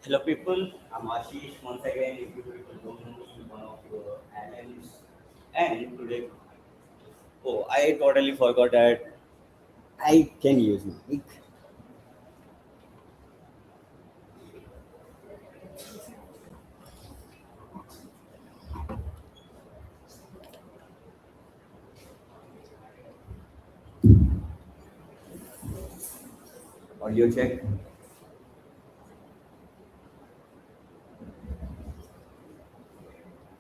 Hello people, I'm Ashish once again. If you people don't know me, one of your analysts. And today, oh, I totally forgot that I can use mic. Audio check.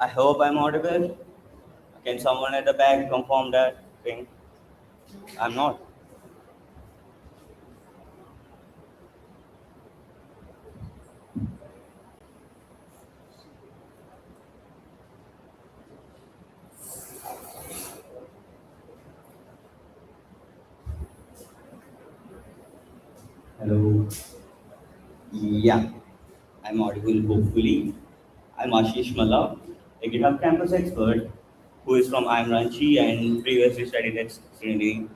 I hope I'm audible. Can someone at the back confirm that thing? I'm not. Hello. Yeah, I'm audible hopefully. I'm Ashish Malla, a GitHub campus expert who is from I'm Ranchi and previously studied at Trinity.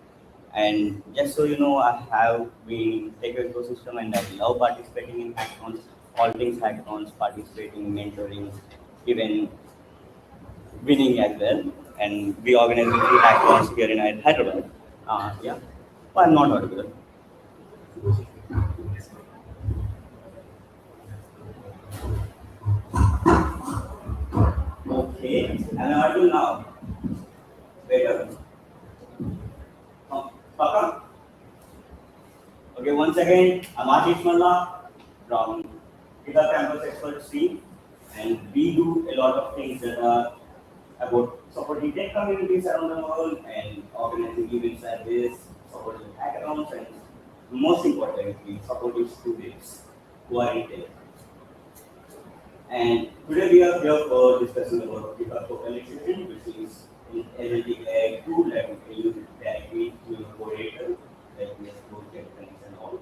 And just so you know, I have been tech ecosystem and I love participating in hackathons, all things hackathons, participating, mentoring, even winning as well. And we organize weekly hackathons here in Hyderabad. Yeah, but I'm not audible. Okay, I'm audible now. Better. Paka? Okay, once again, I'm Ashish Malla from GitHub Campus Experts team, and we do a lot of things that are about supporting tech communities around the world and organizing events like this, supporting hackathons, and most importantly, supporting students who are in tech. And today we are here for discussing about GitHub Copilot, which is an agentic AI tool that we can use directly to your coder, like we have code connects and all.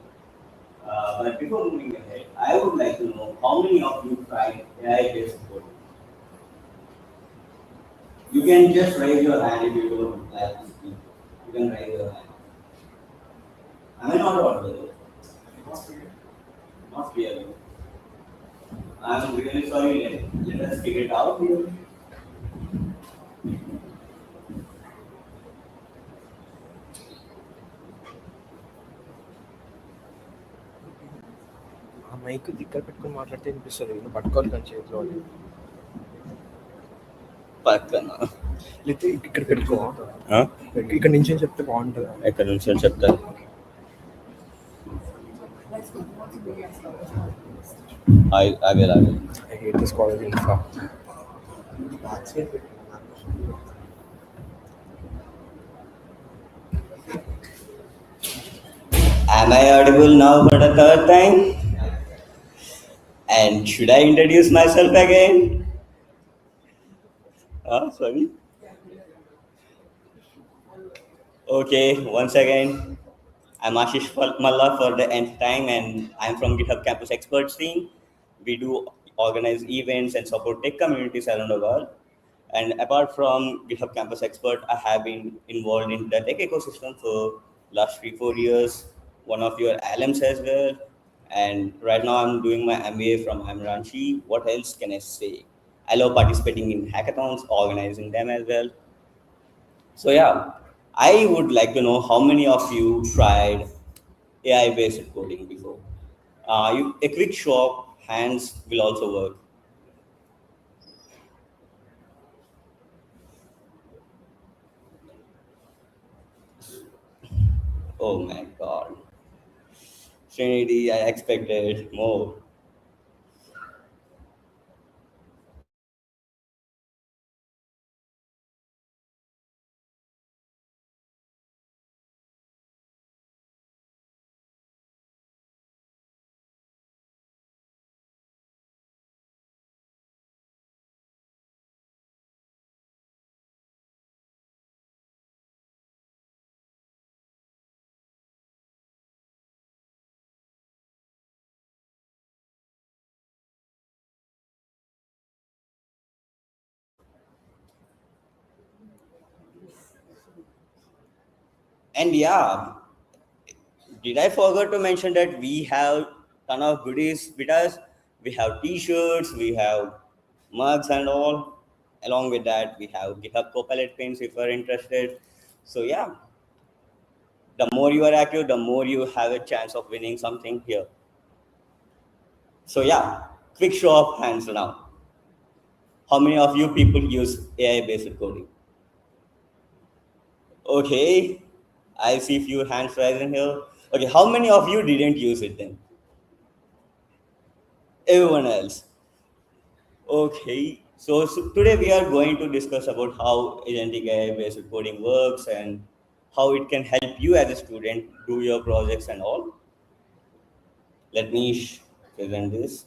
But before moving ahead, I would like to know how many of you tried AI-based coding? You can just raise your hand if you don't like to speak. You can raise your hand. Am I not audible? Not clear. I'm really sorry. Let us figure it out here. ఆ mic దగ్గర పెట్టుకొని మాట్లాడితే వినిపిస్తుంది నువ్వు పట్టుకోవాలి కానీ చేతిలో అది. పక్కన లేకపోతే ఇక్కడ పెట్టుకో ఆ? ఇక్కడ నుంచి చెప్తే బాగుంటుంది. ఎక్కడి నుంచి అని చెప్తారు I will. I hate this college infra. Am I audible now for the third time? And should I introduce myself again? Sorry. Okay, once again, I'm Ashish Malla for the nth time, and I'm from GitHub Campus Experts team. We do organize events and support tech communities around the world. And apart from GitHub Campus Expert, I have been involved in the tech ecosystem for last 3-4 years. One of your alums as well. And right now I'm doing my MBA from Ranchi. What else can I say? I love participating in hackathons, organizing them as well. So yeah, I would like to know how many of you tried AI-based coding before. A quick show of hands will also work. Oh my God, Trinity, I expected more. And yeah, did I forget to mention that we have ton of goodies with us? We have t-shirts, we have mugs and all. Along with that, we have GitHub Copilot pins if you're interested. So yeah, the more you are active, the more you have a chance of winning something here. So yeah, quick show of hands now. How many of you people use AI-based coding? Okay, I see few hands rising here. Okay, how many of you didn't use it then? Everyone else. Okay, so today we are going to discuss about how agentic AI-based coding works and how it can help you as a student do your projects and all. Let me present this.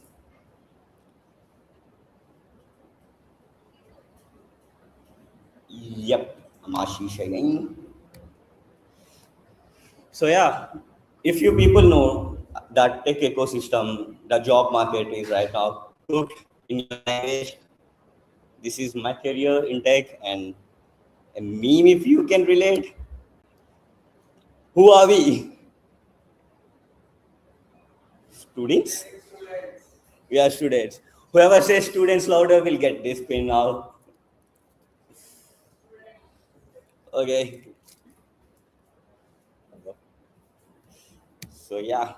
Yep, I'm Ashish again. So yeah, if you people know that tech ecosystem, the job market is right now cooked in your language. This is my career in tech, and a meme if you can relate. Who are we? Students? We are students. Whoever says students louder will get this pin now. Okay. So yeah,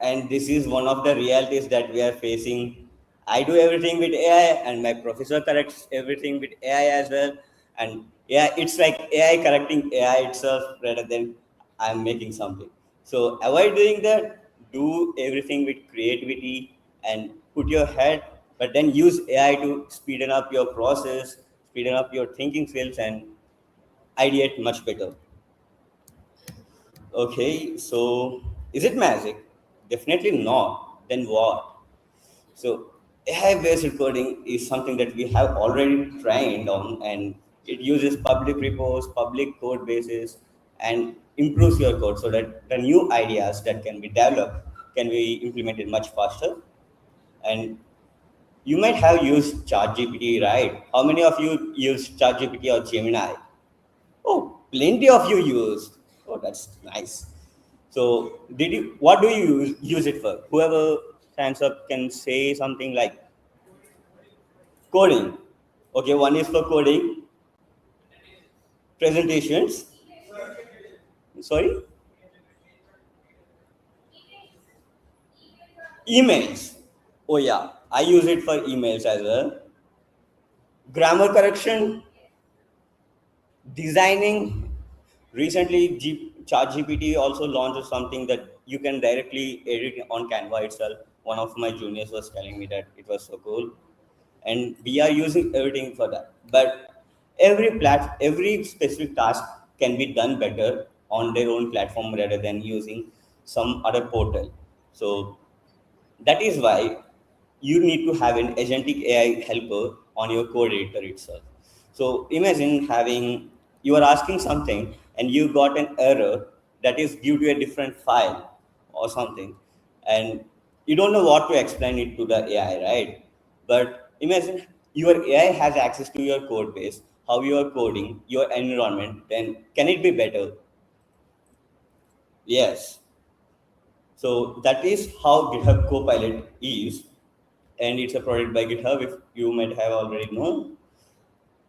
and this is one of the realities that we are facing. I do everything with AI and my professor corrects everything with AI as well. And yeah, it's like AI correcting AI itself rather than I'm making something. So avoid doing that. Do everything with creativity and put your head, but then use AI to speeden up your process, speeden up your thinking skills, and ideate much better. Okay, so is it magic? Definitely not. Then what? So AI-based coding is something that we have already trained on, and it uses public repos, public code bases, and improves your code so that the new ideas that can be developed can be implemented much faster. And you might have used ChatGPT, right? How many of you use ChatGPT or Gemini? Oh, plenty of you used. Oh, that's nice. So, did you? What do you use it for? Whoever stands up can say something like coding. Okay, one is for coding, presentations. Sorry, emails. Oh yeah, I use it for emails as well. Grammar correction, designing. Recently, ChatGPT also launched something that you can directly edit on Canva itself. One of my juniors was telling me that it was so cool, and we are using everything for that. But every specific task can be done better on their own platform rather than using some other portal. So that is why you need to have an agentic AI helper on your code editor itself. So imagine having you are asking something and you got an error that is due to a different file or something, and you don't know what to explain it to the AI, right? But imagine your AI has access to your code base, how you are coding, your environment, then can it be better? Yes. So that is how GitHub Copilot is, and it's a product by GitHub, if you might have already known.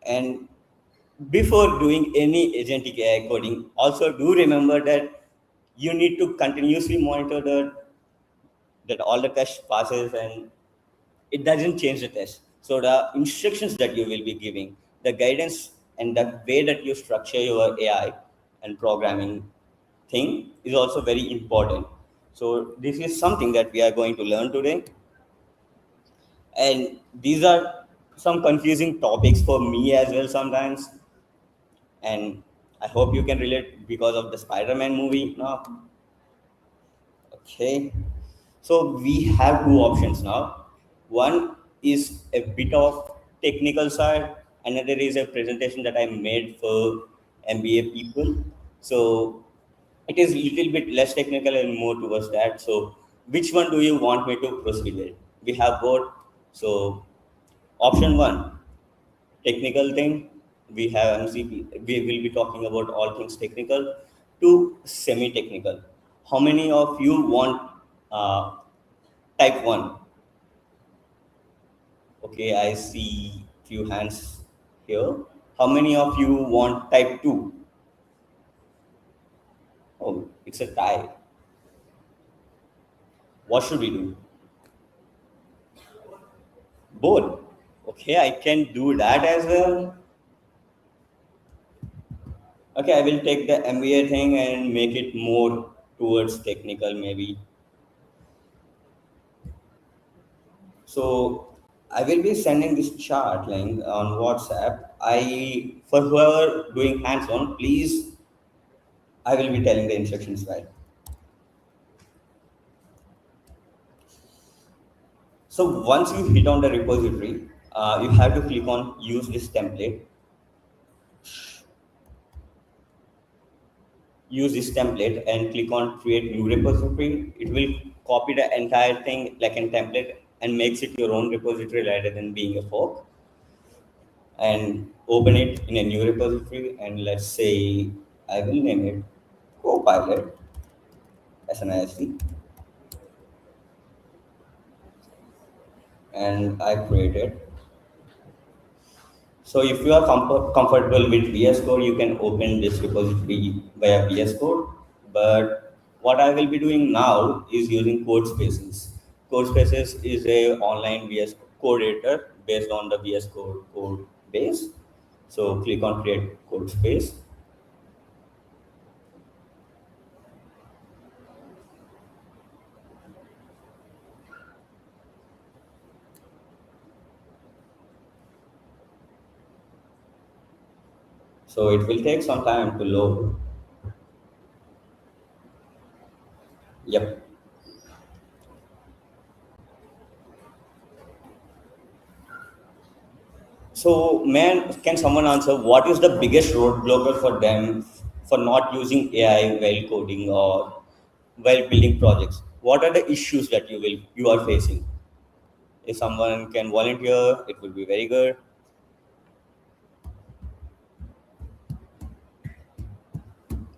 And before doing any agentic AI coding, also do remember that you need to continuously monitor that all the test passes and it doesn't change the test. So the instructions that you will be giving, the guidance and the way that you structure your AI and programming thing is also very important. So this is something that we are going to learn today. And these are some confusing topics for me as well sometimes. And I hope you can relate because of the Spider-Man movie now. Okay. So we have two options now. One is a bit of technical side, another is a presentation that I made for MBA people. So it is a little bit less technical and more towards that. So which one do you want me to proceed with? We have both. So option one, technical thing. We have MCP. We will be talking about all things technical to semi-technical. How many of you want uh, Type 1. Okay, I see few hands here. How many of you want type 2? Oh, it's a tie. What should we do? Both. Okay, I can do that as well. Okay, I will take the MBA thing and make it more towards technical maybe. So I will be sending this chart link on WhatsApp. I for whoever doing hands-on, please I will be telling the instructions right. So once you hit on the repository, you have to click on use this template. Use this template and click on create new repository. It will copy the entire thing like a template and makes it your own repository rather than being a fork. And open it in a new repository, and let's say I will name it Copilot as an ISD, and I created. So if you are comfortable with VS Code, you can open this repository via VS Code. But what I will be doing now is using code spaces. Code spaces is a online VS code editor based on the VS Code base. So click on create code space. So it will take some time to load. Yep. So, man, can someone answer what is the biggest roadblocker for them for not using AI while coding or while building projects? What are the issues that you are facing? If someone can volunteer, it would be very good.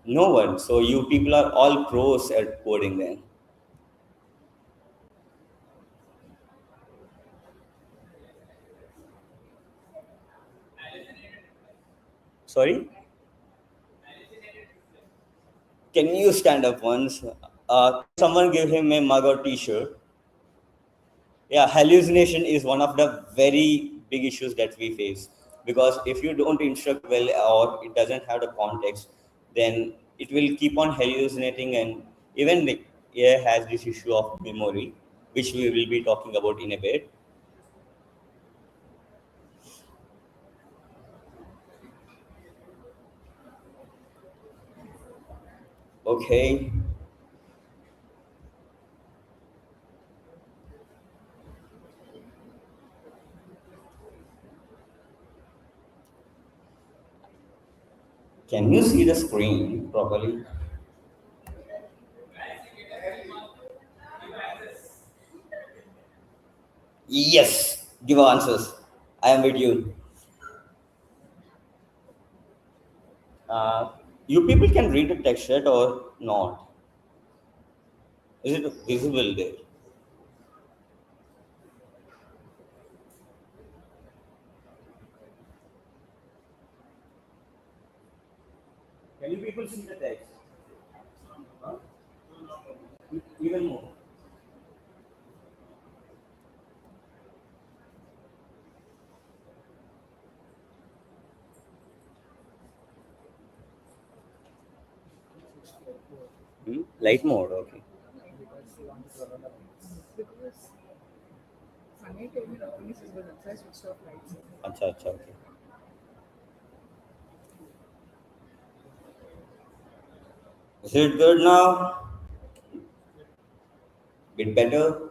No one. So you people are all pros at coding then. Sorry? Can you stand up once? Someone give him a mug or t-shirt. Yeah, hallucination is one of the very big issues that we face because if you don't instruct well or it doesn't have the context, then it will keep on hallucinating. And even the AI has this issue of memory, which we will be talking about in a bit. Okay, can you see the screen properly? Yes, give answers. I am with you. Uh, you people can read the text right or not? Is it visible there? Can you people see the text? Huh? Even more. Hmm? Light mode, okay. Because Sunny told me Ravani is good, that's why I switched off lights. Acha, acha, okay. Is it good now? Bit better?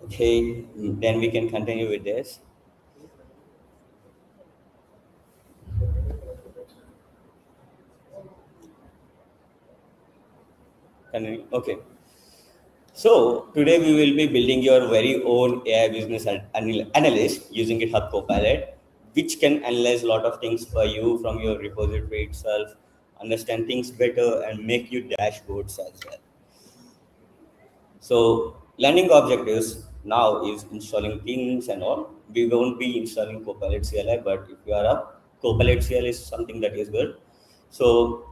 Okay, then we can continue with this. Continue. Okay. So today we will be building your very own AI business analyst using GitHub Copilot, which can analyze a lot of things for you from your repository itself, understand things better, and make you dashboards as well. So Learning objectives now is installing things and all. We won't be installing Copilot CLI, but if you are up, Copilot CLI is something that is good. So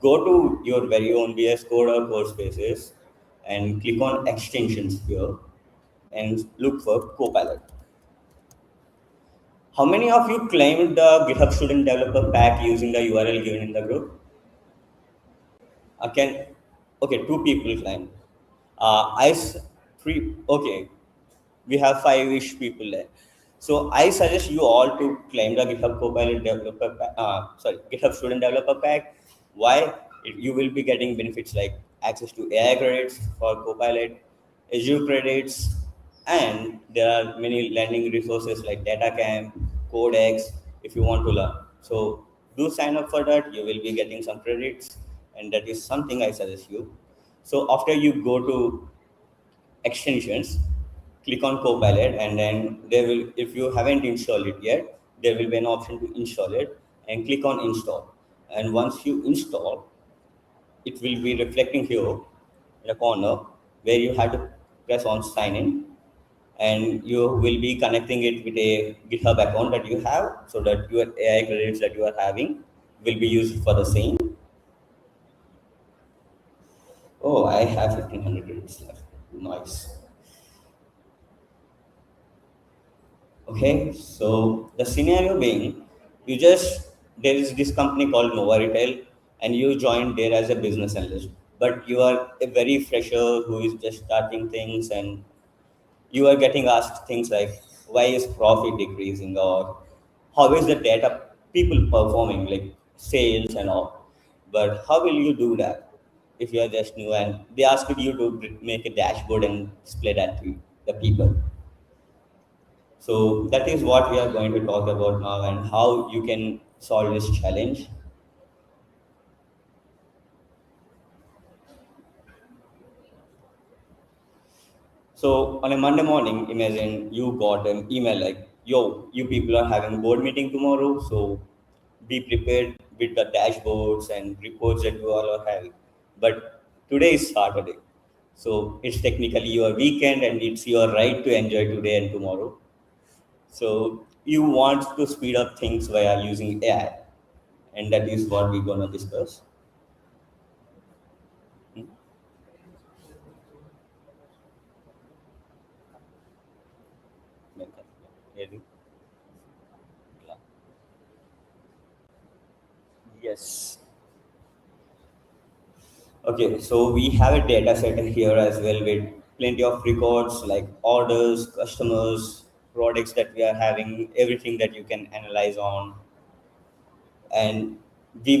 go to your very own VS Code or Code Spaces and click on extensions here and look for Copilot. How many of you claimed the GitHub Student Developer Pack using the URL given in the group? Can okay, two people claimed. I three. Okay, we have five-ish people there. So I suggest you all to claim the GitHub Copilot Developer, GitHub Student Developer Pack. Why? You will be getting benefits like access to AI credits for Copilot, Azure credits, and there are many learning resources like DataCamp, Codex if you want to learn. So do sign up for that. You will be getting some credits, and that is something I suggest you. So after you go to extensions, click on Copilot, and then there will, if you haven't installed it yet, there will be an option to install it, and click on install. And once you install, it will be reflecting here in the corner where you have to press on sign in, and you will be connecting it with a GitHub account that you have so that your AI credits that you are having will be used for the same. Oh, I have 1500 credits left. Nice. Okay, so the scenario being, there is this company called Nova Retail, and you joined there as a business analyst, but you are a very fresher who is just starting things, and you are getting asked things like, why is profit decreasing, or how is the data people performing, like sales and all. But how will you do that if you are just new and they ask you to make a dashboard and display that to the people? So that is what we are going to talk about now and how you can solve this challenge. So on a Monday morning, imagine you got an email like, yo, you people are having a board meeting tomorrow, so be prepared with the dashboards and reports that you all are having. But today is Saturday. So it's technically your weekend and it's your right to enjoy today and tomorrow. So you want to speed up things via using AI. And that is what we're gonna discuss. Hmm? Yes. Okay, so we have a data set here as well with plenty of records like orders, customers, products that we are having, everything that you can analyze on. And we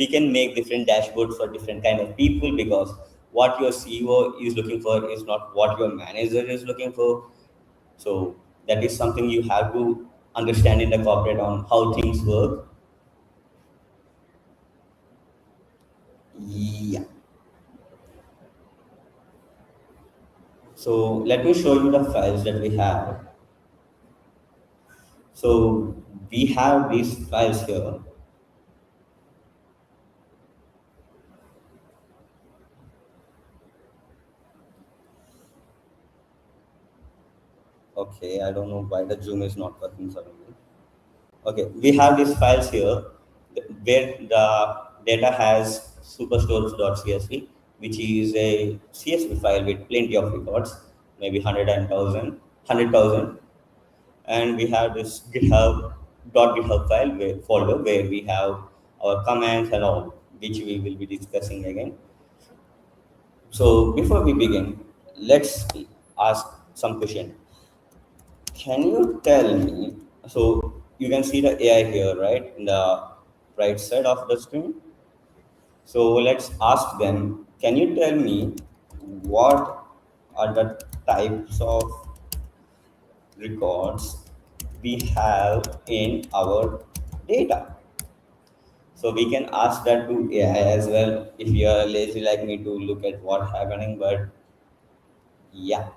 can make different dashboards for different kind of people because what your CEO is looking for is not what your manager is looking for. So that is something you have to understand in the corporate on how things work. Yeah. So let me show you the files that we have. So we have these files here. Okay, I don't know why the Zoom is not working suddenly. Okay, we have these files here where the data has superstores.csv, which is a CSV file with plenty of records, maybe 100,000, and we have this GitHub file folder where we have our commands and all, which we will be discussing again. So before we begin, let's ask some question. Can you tell me? So you can see the AI here, right, in the right side of the screen. So let's ask them. Can you tell me what are the types of records we have in our data? So we can ask that to AI as well if you are lazy like me to look at what's happening. But yeah.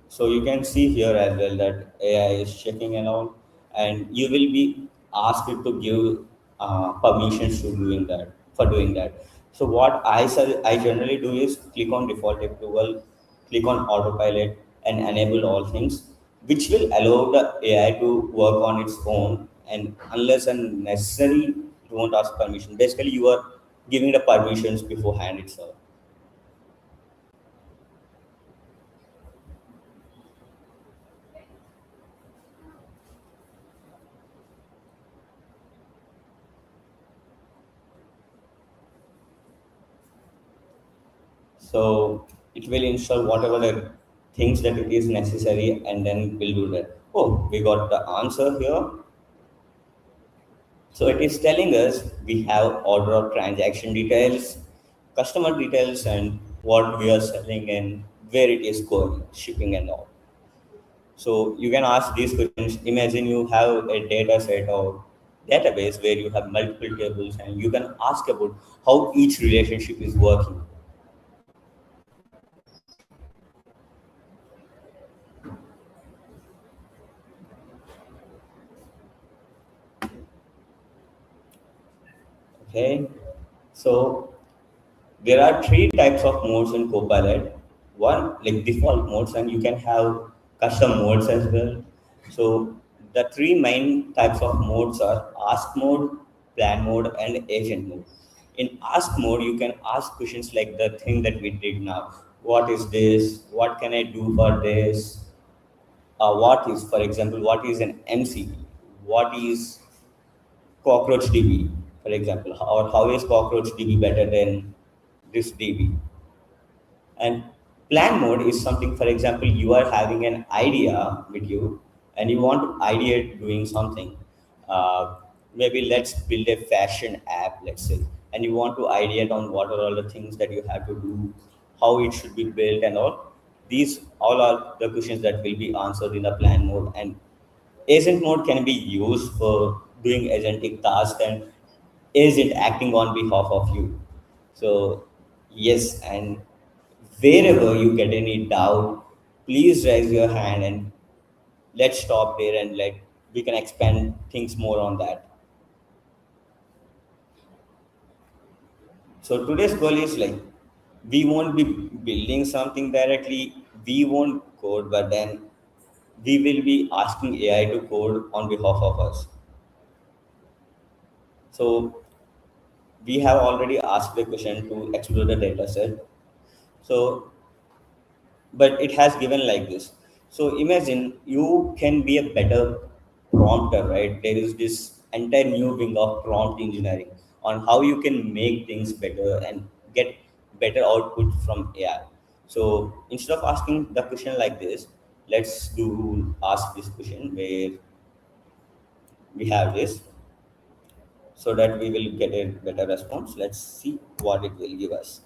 So you can see here as well that AI is checking and all, and you will be asked to give permissions to doing that. for doing that. So what I generally do is click on default approval, click on autopilot, and enable all things, which will allow the AI to work on its own, and unless and necessary, you won't ask permission. Basically, you are giving the permissions beforehand itself. So it will install whatever the things that it is necessary, and then we'll do that. Oh, we got the answer here. So it is telling us we have order of transaction details, customer details, and what we are selling and where it is going, shipping and all. So you can ask these questions. Imagine you have a data set or database where you have multiple tables, and you can ask about how each relationship is working. Okay. So there are three types of modes in Copilot. One, like default modes, and you can have custom modes as well. So the three main types of modes are ask mode, plan mode, and agent mode. In ask mode, you can ask questions like the thing that we did now. What is this? What can I do for this? What is, for example, what is an MCP? What is cockroach DB, for example, or how is cockroach DB better than this DB? And plan mode is something, for example, you are having an idea with you and you want to ideate doing something. Uh, Maybe let's build a fashion app, let's say, and you want to ideate on what are all the things that you have to do, how it should be built, and all. These all are the questions that will be answered in the plan mode. And agent mode can be used for doing agentic tasks and agent acting on behalf of you. So, yes, and wherever you get any doubt, please raise your hand and let's stop there and let we can expand things more on that. So today's goal is like we won't be building something directly, we won't code, but then we will be asking AI to code on behalf of us. So we have already asked the question to explore the data set. So, but it has given like this. So imagine you can be a better prompter, right? There is this entire new wing of prompt engineering on how you can make things better and get better output from AI. So instead of asking the question like this, let's do ask this question where we have this so that we will get a better response. Let's see what it will give us.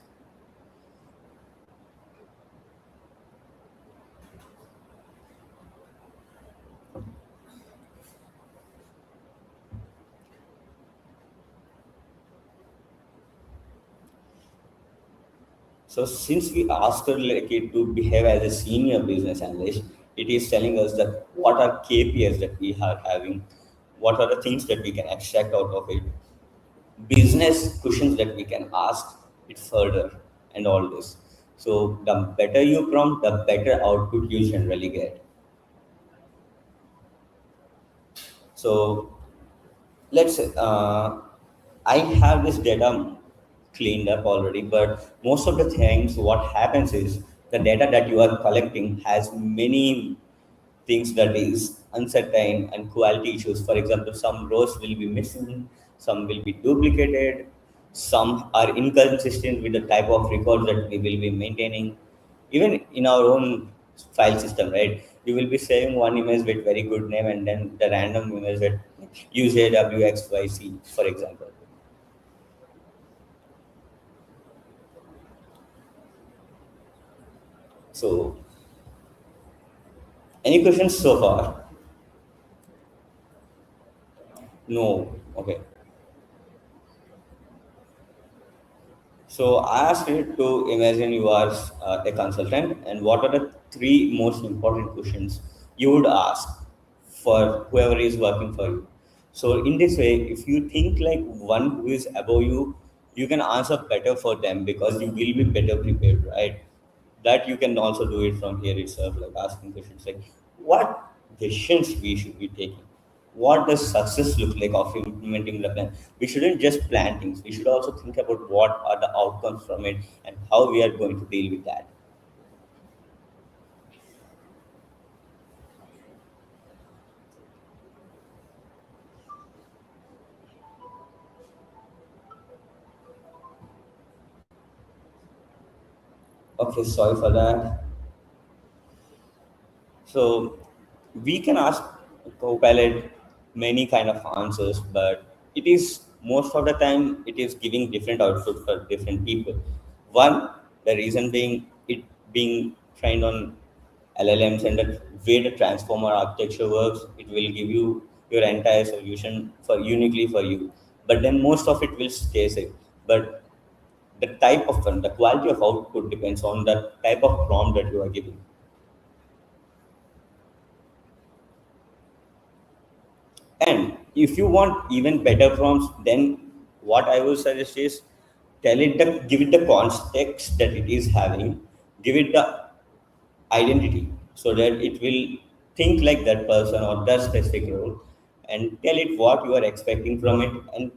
So since we asked her like it to behave as a senior business analyst, it is telling us that what are KPIs that we are having, what are the things that we can extract out of it, business questions that we can ask it further, and all this. So the better you prompt, the better output you generally get. So let's say I have this data cleaned up already, but most of the things what happens is the data that you are collecting has many things that is uncertain and quality issues. For example, some rows will be missing, some will be duplicated, some are inconsistent with the type of records that we will be maintaining. Even in our own file system, right? You will be saving one image with very good name and then the random image that use AWXYC, for example. So, any questions so far? No. Okay. So I asked you to imagine you are a consultant, and what are the three most important questions you would ask for whoever is working for you? So in this way, if you think like one who is above you, you can answer better for them because you will be better prepared, right? That you can also do it from here itself, like asking questions like what decisions we should be taking, what does success look like of implementing the plan. We shouldn't just plan things, we should also think about what are the outcomes from it and how we are going to deal with that. Okay, sorry for that. So we can ask Copilot many kind of answers, but it is most of the time it is giving different output for different people. One, the reason being it being trained on LLMs and the way the transformer architecture works, it will give you your entire solution for uniquely for you. But then most of it will stay safe. But the type of the quality of output depends on the type of prompt that you are giving. And if you want even better prompts, then what I will suggest is give it the context that it is having, give it the identity so that it will think like that person or that specific role, and tell it what you are expecting from it and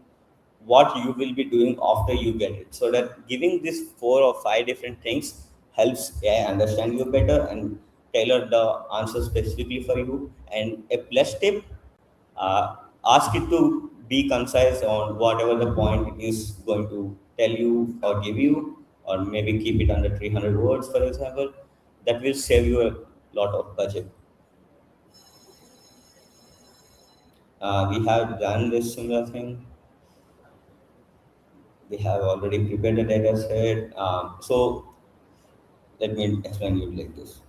what you will be doing after you get it. So that giving this 4 or 5 different things helps AI understand you better and tailor the answer specifically for you. And a plus tip, uh, ask it to be concise on whatever the point it is going to tell you or give you, or maybe keep it under 300 words, for example. That will save you a lot of budget. We have done this similar thing. We have already prepared the data set. So let me explain you like this.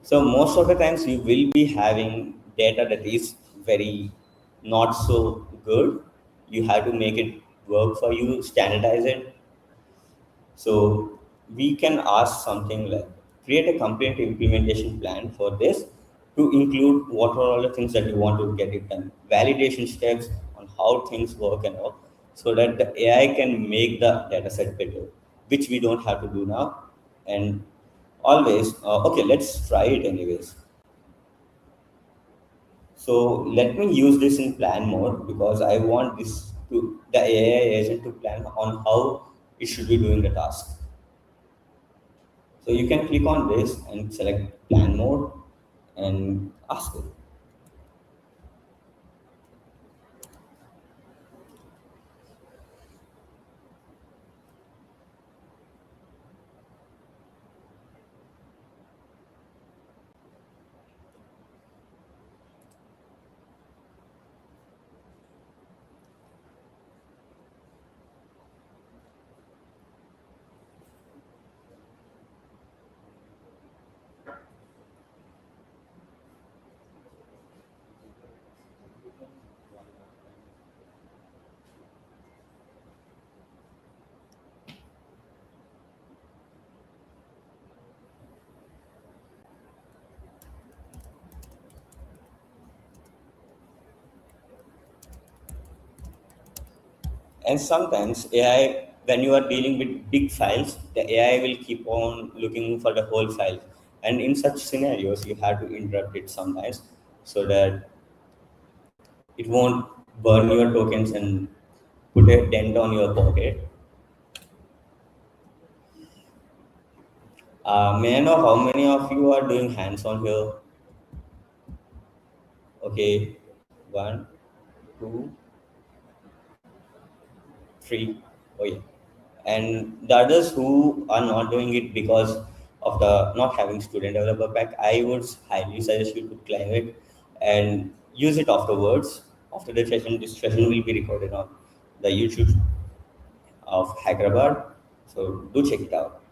So most of the times you will be having data that is very not so good. You have to make it work for you, standardize it. So we can ask something like create a complete implementation plan for this to include what are all the things that you want to get it done, validation steps on how things work and all, so that the AI can make the data set better, which we don't have to do now. And always, okay, let's try it anyways. So let me use this in plan mode because I want this to the AI agent to plan on how it should be doing the task. So you can click on this and select plan mode and ask it. And sometimes AI, when you are dealing with big files, the AI will keep on looking for the whole file. And in such scenarios, you have to interrupt it sometimes so that it won't burn your tokens and put a dent on your pocket. May I know how many of you are doing hands-on here? Okay, one, two, three. Oh yeah. And the others who are not doing it because of the not having student developer pack, I would highly suggest you to claim it and use it afterwards. After the session, this session will be recorded on the YouTube of Hyderabad. So do check it out.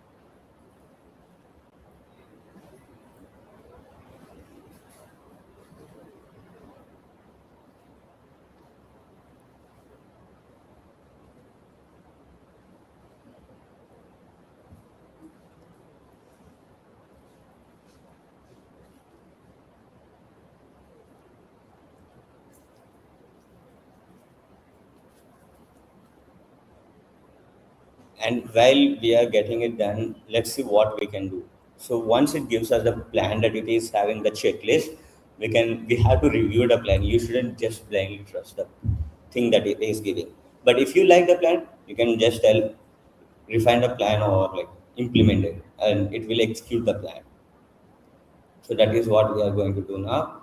And while we are getting it done, let's see what we can do. So once it gives us the plan that it is having the checklist, we have to review the plan. You shouldn't just blindly trust the thing that it is giving. But if you like the plan, you can just tell, refine the plan or like implement it, and it will execute the plan. So that is what we are going to do now.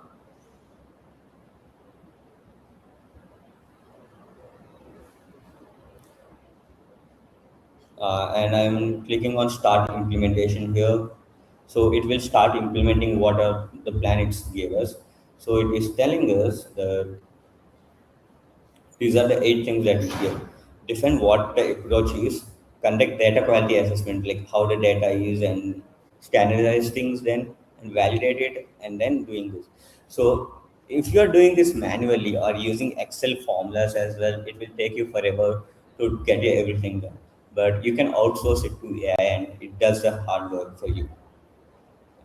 And I'm clicking on start implementation here. So it will start implementing what are the plan it's gave us. So it is telling us that these are the eight things that we give. Define what the approach is, conduct data quality assessment, like how the data is, and standardize things then, and validate it, and then doing this. So if you are doing this manually or using Excel formulas as well, it will take you forever to get everything done. But you can outsource it to AI and it does the hard work for you.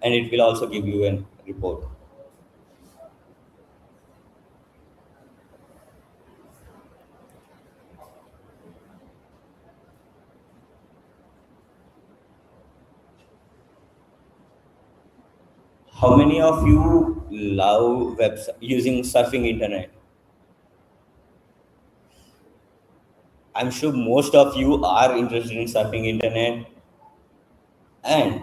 And it will also give you a report. How many of you love using surfing internet? I'm sure most of you are interested in surfing internet. And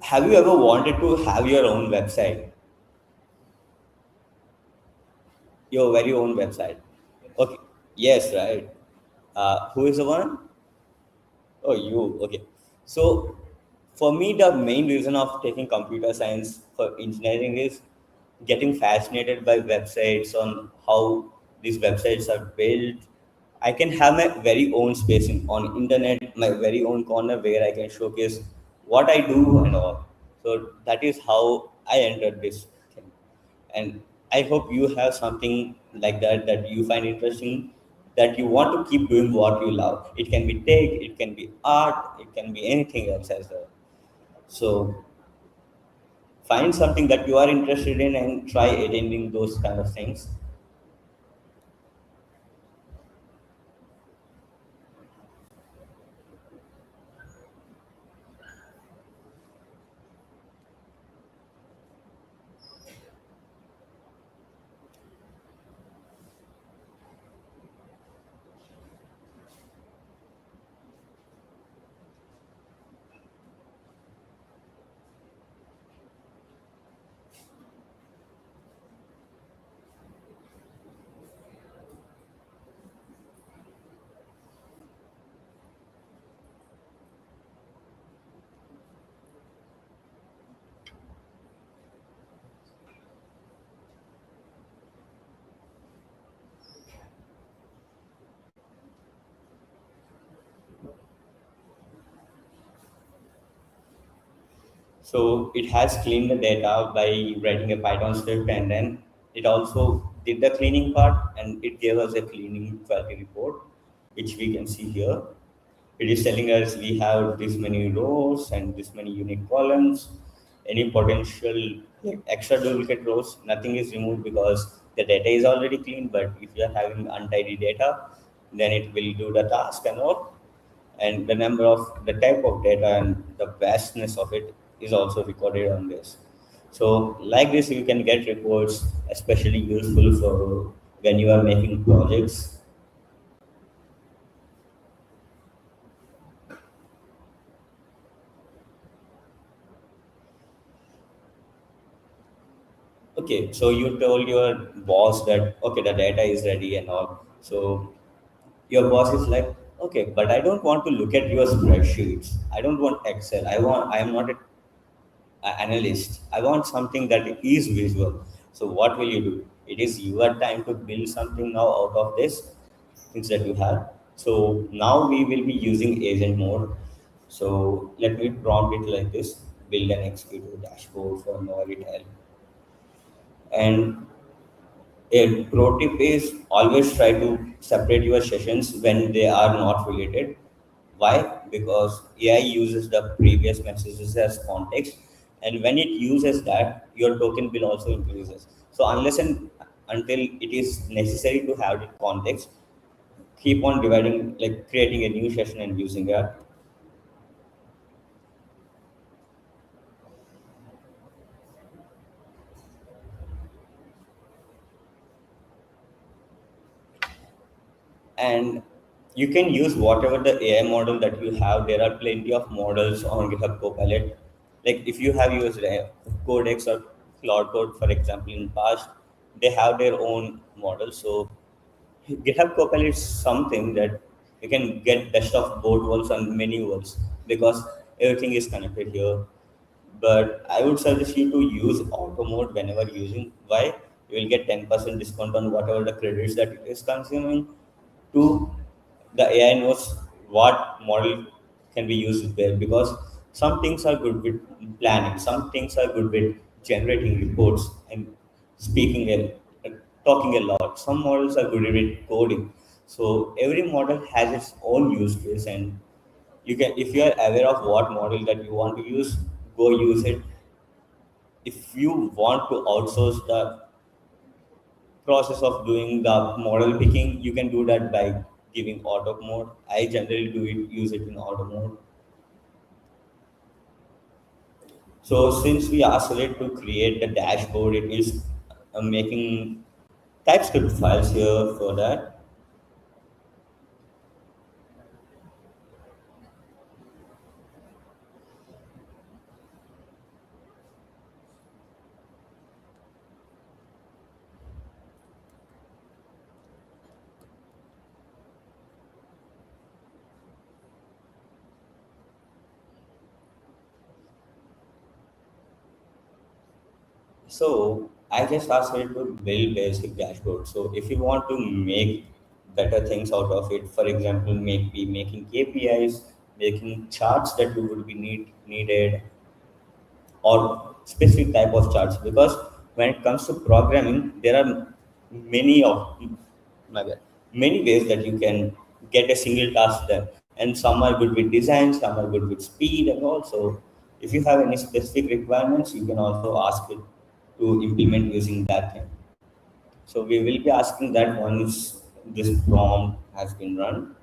have you ever wanted to have your own website, your very own website? Okay, yes, right. Who is the one? Oh, you. Okay. So, for me, the main reason of taking computer science for engineering is getting fascinated by websites, on how these websites are built. I can have my very own space on internet, my very own corner where I can showcase what I do and all. So that is how I entered this thing. And I hope you have something like that that you find interesting, that you want to keep doing what you love. It can be tech, it can be art, it can be anything else as well. So find something that you are interested in and try attending those kind of things. So it has cleaned the data by writing a Python script, and then it also did the cleaning part, and it gave us a cleaning quality report, which we can see here. It is telling us we have this many rows and this many unique columns. Any potential like extra duplicate rows, nothing is removed because the data is already clean. But if you are having untidy data, then it will do the task and all. And the number of the type of data and the vastness of it is also recorded on this. So like this, you can get reports, especially useful for when you are making projects. Okay, so you told your boss that okay, the data is ready and all. So your boss is like, okay, but I don't want to look at your spreadsheets. I don't want Excel. I am not a analyst. I want something that is visual. So what will you do? It is your time to build something now out of this things that you have. So now we will be using agent mode. So let me prompt it like this: build an executable dashboard for Novotel. And a pro tip is always try to separate your sessions when they are not related. Why? Because AI uses the previous messages as context, and when it uses that, your token will also increases. So unless and until it is necessary to have the context, keep on dividing, like creating a new session and using that. And you can use whatever the AI model that you have. There are plenty of models on GitHub Copilot. Like if you have used Codex or Cloud Code, for example, in past, they have their own model. So GitHub Copilot is something that you can get best of both worlds and many worlds because everything is connected here. But I would suggest you to use auto mode whenever using. Why? You will get 10% discount on whatever the credits that it is consuming. Two, the AI knows what model can be used where because some things are good with planning, some things are good with generating reports and speaking and talking a lot. Some models are good with coding. So every model has its own use case, and you can, if you are aware of what model that you want to use, go use it. If you want to outsource the process of doing the model picking, you can do that by giving auto mode. I generally do it, use it in auto mode. So since we asked it to create the dashboard, it is making TypeScript files here for that. So I just asked it to build basic dashboard. So if you want to make better things out of it, for example, maybe making KPIs, making charts that you would be needed, or specific type of charts, because when it comes to programming there are many of my bad, many ways that you can get a single task done, and some are good with design, some are good with speed, and also if you have any specific requirements you can also ask it to implement using that thing. So we will be asking that once this prompt has been run.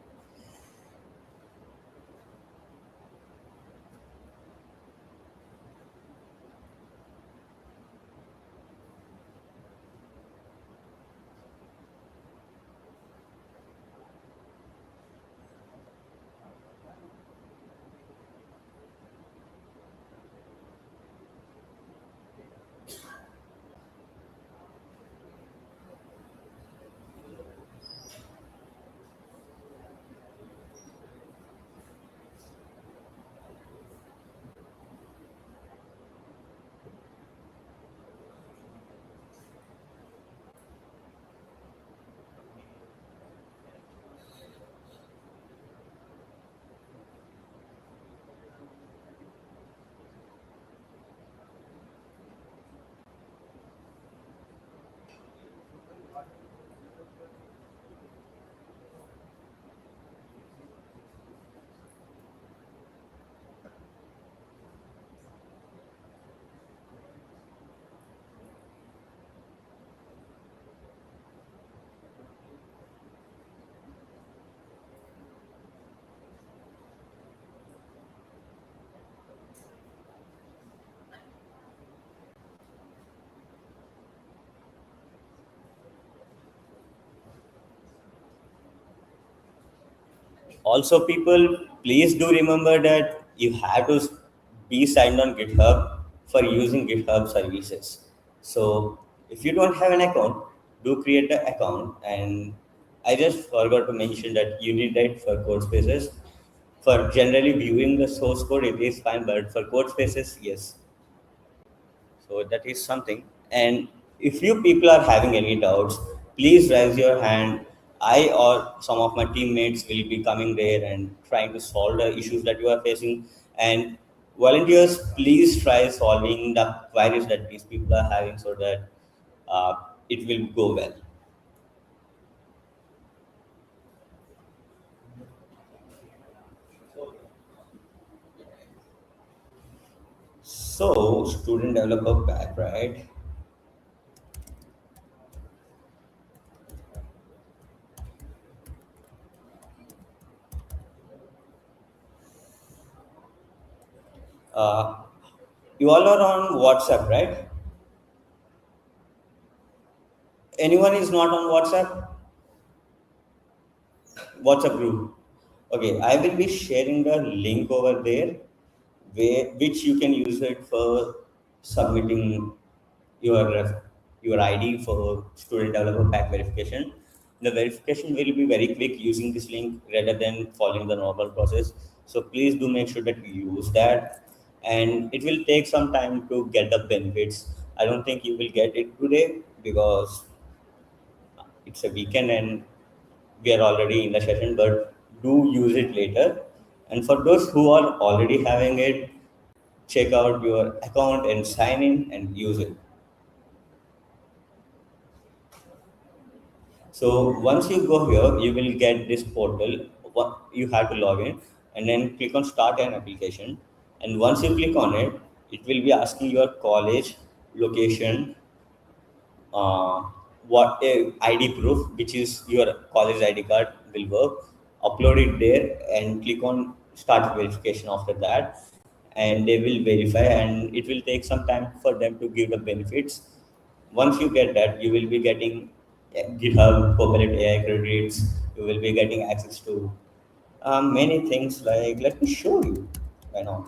Also, people, please do remember that you have to be signed on GitHub for using GitHub services. So, if you don't have an account, do create an account. And I just forgot to mention that you need that for code spaces. For generally viewing the source code, it is fine, but for code spaces, yes. So that is something. And if you people are having any doubts, please raise your hand. I or some of my teammates will be coming there and trying to solve the issues that you are facing. And volunteers, please try solving the queries that these people are having so that uh, it will go well. So, student developer pack, right? Uh, you all are on WhatsApp, right? Anyone is not on WhatsApp? WhatsApp group. Okay, I will be sharing the link over there, which you can use it for submitting your your ID for student developer pack verification. The verification will be very quick using this link rather than following the normal process. So please do make sure that you use that, and it will take some time to get the benefits. I don't think you will get it today because it's a weekend and we are already in the session, but do use it later. And for those who are already having it, check out your account and sign in and use it. So once you go here, you will get this portal. You have to log in and then click on start an application. And once you click on it, it will be asking your college location, uh, what a ID proof, which is your college ID card, will work. Upload it there and click on start verification after that, and they will verify. And it will take some time for them to give the benefits. Once you get that, you will be getting GitHub Copilot AI credits. You will be getting access to many things. Like let me show you. Why not?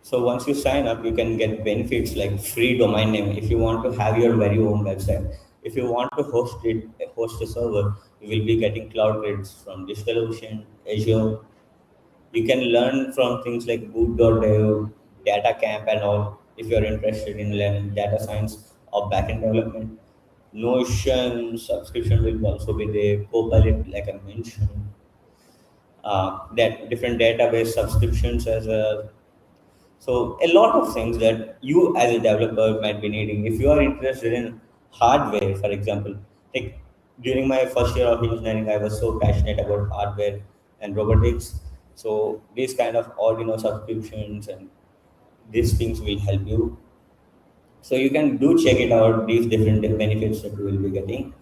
So once you sign up, you can get benefits like free domain name if you want to have your very own website. If you want to host a server, you will be getting cloud credits from DigitalOcean, Azure. You can learn from things like boot.dev, data camp and all if you are interested in learning data science or backend development. Notion subscription will also be there. Copilot, like I mentioned, that different database subscriptions as well. So a lot of things that you as a developer might be needing. If you are interested in hardware, for example, like during my first year of engineering, I was so passionate about hardware and robotics. So these kind of Arduino subscriptions and these things will help you. So you can do check it out, these different benefits that you will be getting.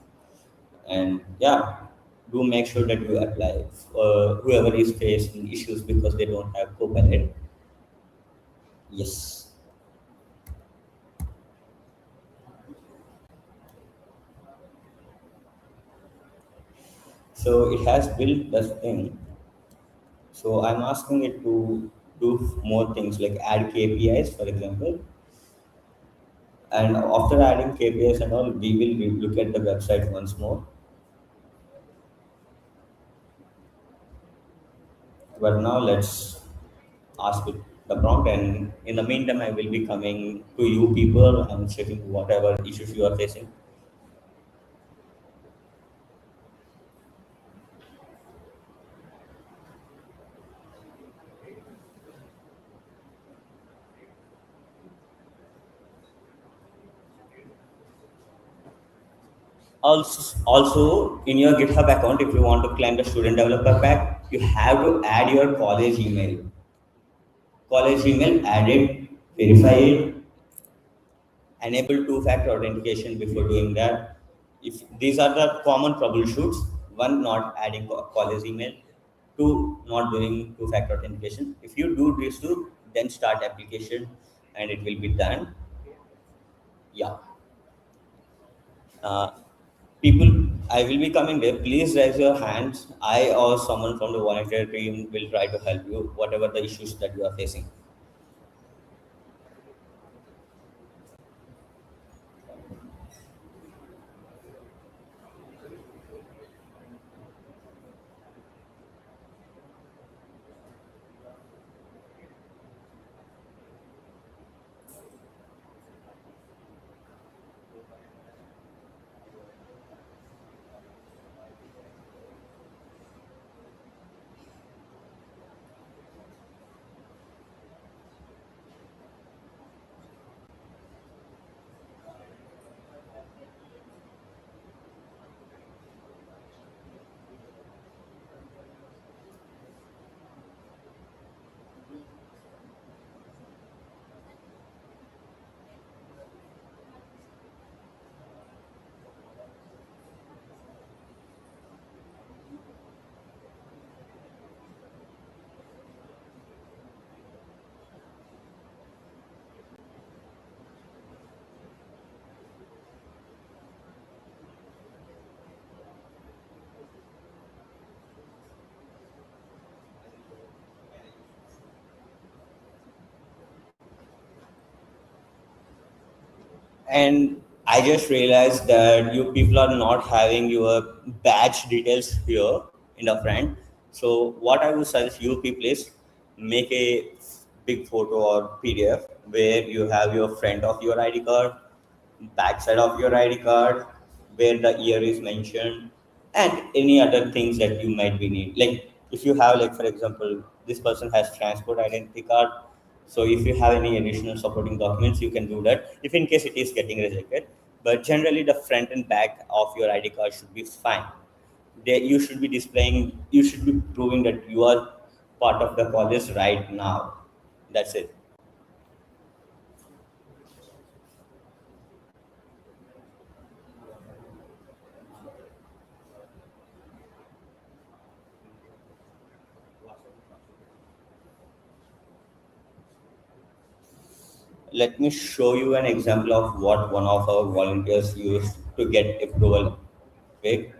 And yeah, do make sure that you apply for whoever is facing issues because they don't have Copilot. Yes. So it has built this thing. So I'm asking it to do more things like add KPIs, for example. And after adding KPIs and all, we will look at the website once more. But now let's ask it the prompt. And in the meantime, I will be coming to you people and checking whatever issues you are facing. Also, in your GitHub account, if you want to claim the student developer pack, you have to add your college email. College email, add it, verify it, enable two-factor authentication before doing that. If these are the common troubleshoots, one, not adding college email, two, not doing two-factor authentication. If you do these two, then start application and it will be done. Yeah. Uh, People, I will be coming there. Please raise your hands. I or someone from the volunteer team will try to help you, whatever the issues that you are facing. And I just realized that you people are not having your batch details here in the front. So what I would suggest you people is make a big photo or PDF where you have your front of your ID card, backside of your ID card, where the year is mentioned, and any other things that you might be need. Like if you have, like for example, this person has transport identity card. So if you have any additional supporting documents, you can do that. If in case it is getting rejected, but generally the front and back of your ID card should be fine. They, you should be displaying, you should be proving that you are part of the college right now. That's it. Let me show you an example of what one of our volunteers used to get approval. Okay,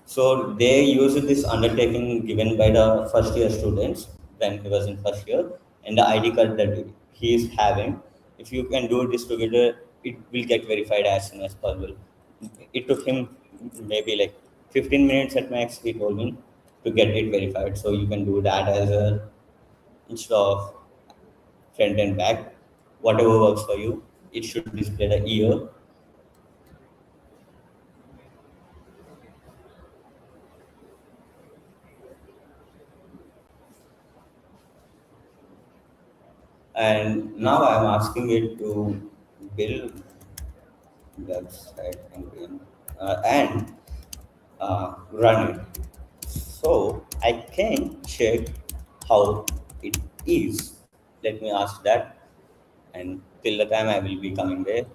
so they used this undertaking given by the first year students when he was in first year, and the ID card that he is having. If you can do this together, it will get verified as soon as possible. It took him maybe like 15 minutes at max. He told me to get it verified. So you can do that as a instead of front and back, whatever works for you. It should display the year. And now I'm asking it to build website and run it. So I can check how it is. Let me ask that, and till the time I will be coming there.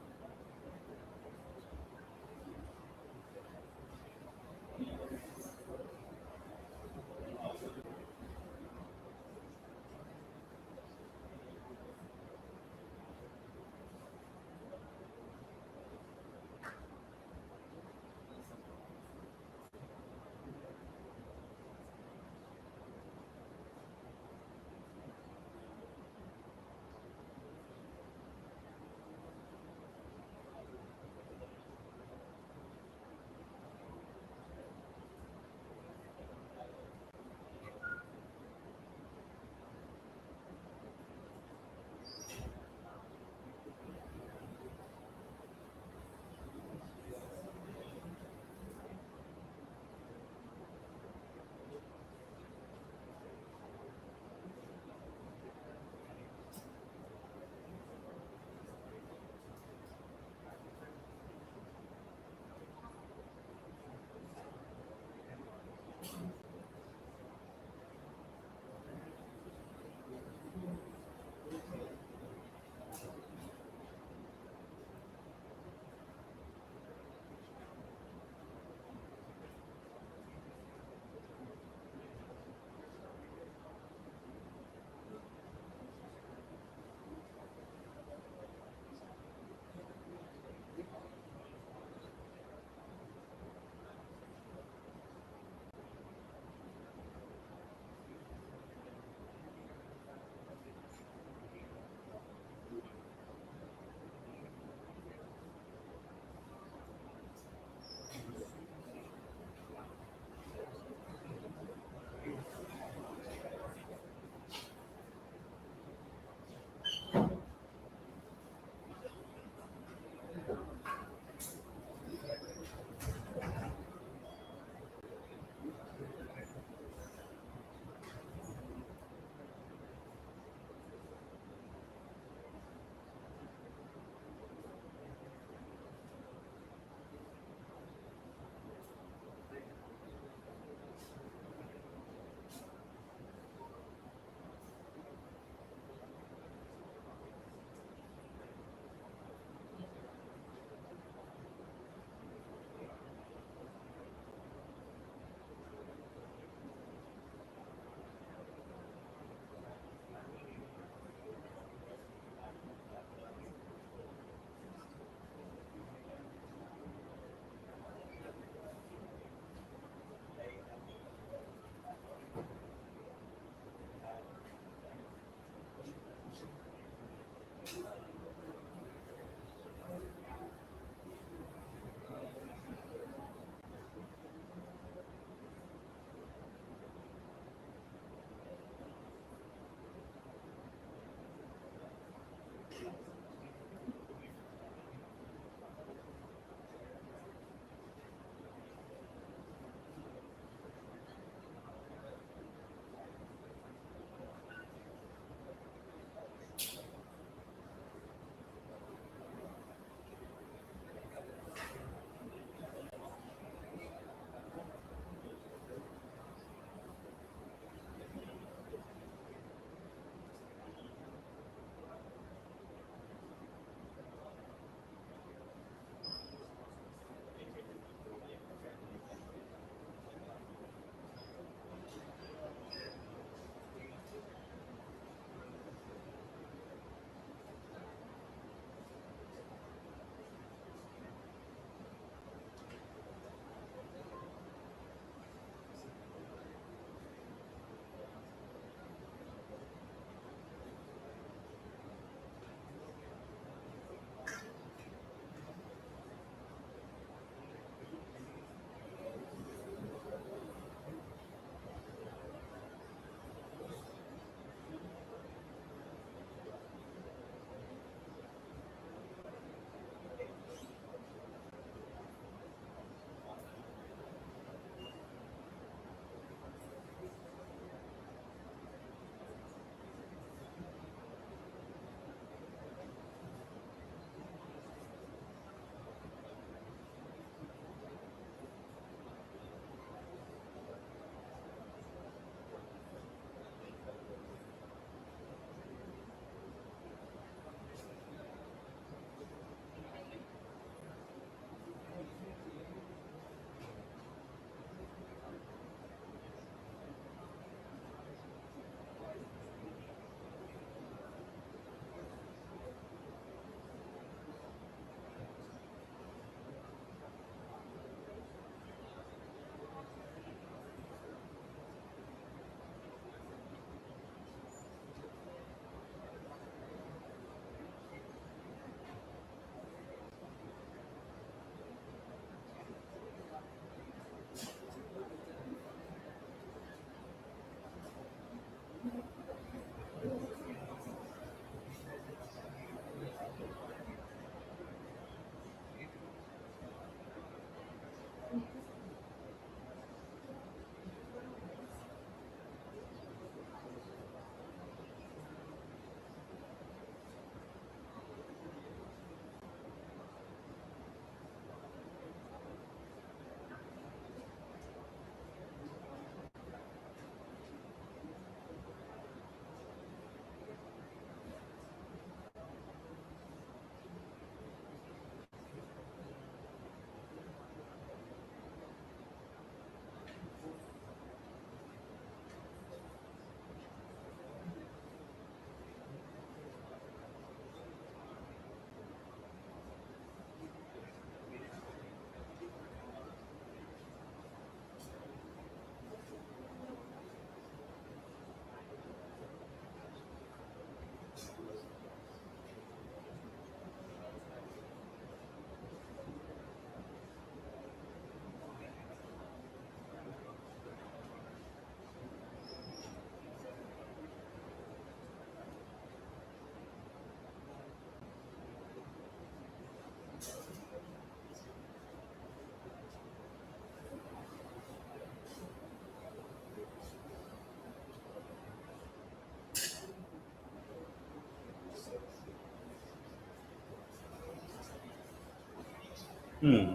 Hmm.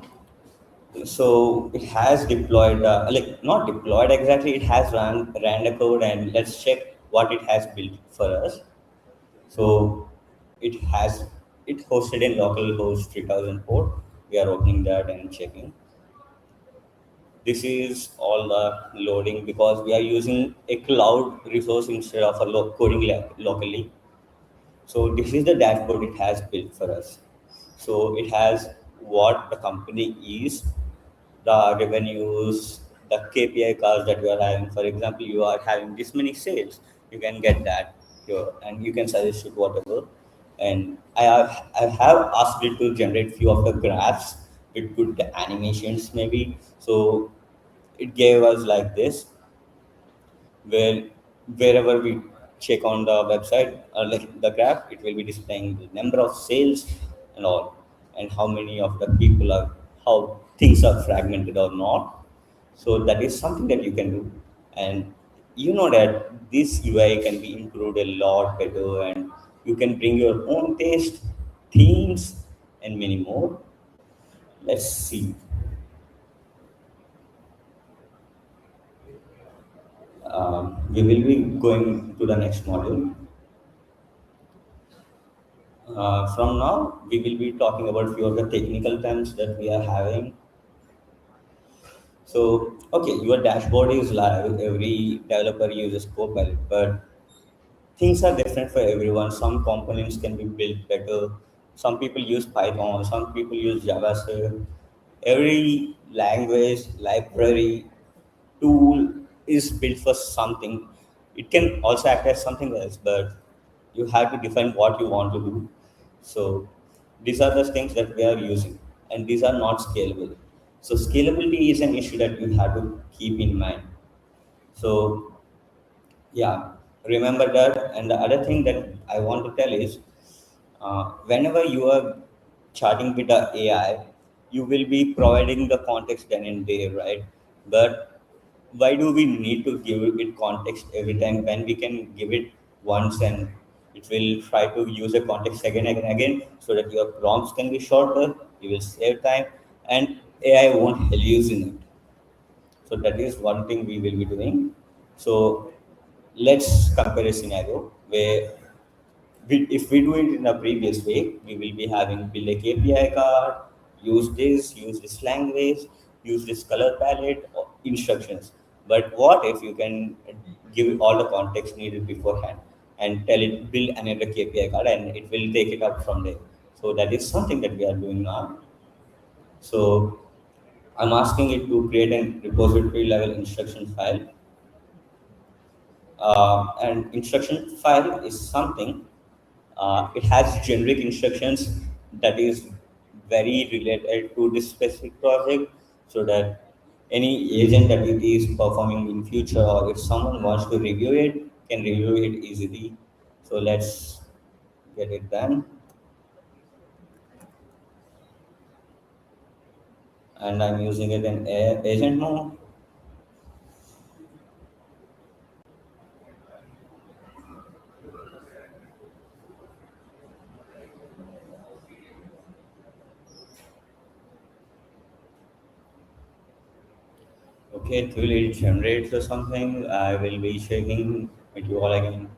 So it has deployed, like not deployed exactly, it has ran the code, and let's check what it has built for us. So it has it hosted in localhost 3000 port. We are opening that and checking. This is all the loading because we are using a cloud resource instead of a coding locally. So this is the dashboard it has built for us. So it has what the company is, the revenues, the KPI cards that you are having. For example, you are having this many sales, you can get that here, and you can suggest it whatever. And I have asked it to generate few of the graphs with good animations maybe. So it gave us like this, where wherever we check on the website or like the graph, it will be displaying the number of sales and all, and how many of the people are, how things are fragmented or not. So that is something that you can do, and you know that this UI can be improved a lot better, and you can bring your own taste, themes, and many more. Let's see. We will be going to the next module. From now, we will be talking about few of the technical terms that we are having. So, okay, your dashboard is live. Every developer uses Copilot, but things are different for everyone. Some components can be built better. Some people use Python. Some people use JavaScript. Every language, library, tool is built for something. It can also act as something else, but you have to define what you want to do. So these are the things that we are using, and these are not scalable. So scalability is an issue that you have to keep in mind. So yeah, remember that. And the other thing that I want to tell is, whenever you are chatting with the AI, you will be providing the context then and there, right? But why do we need to give it context every time when we can give it once, and it will try to use a context again and again, so that your prompts can be shorter, you will save time, and AI won't hallucinate. So that is one thing we will be doing. So let's compare a scenario where if we do it in a previous way, we will be having build a KPI card, use this language, use this color palette, or instructions. But what if you can give all the context needed beforehand and tell it build another KPI card, and it will take it up from there. So that is something that we are doing now. So I'm asking it to create a repository level instruction file. And instruction file is something, it has generic instructions that is very related to this specific project, so that any agent that it is performing in future, or if someone wants to review it, can review it easily. So let's get it done. And I'm using it in agent mode. Okay, till it generates or something, I will be checking with you all again.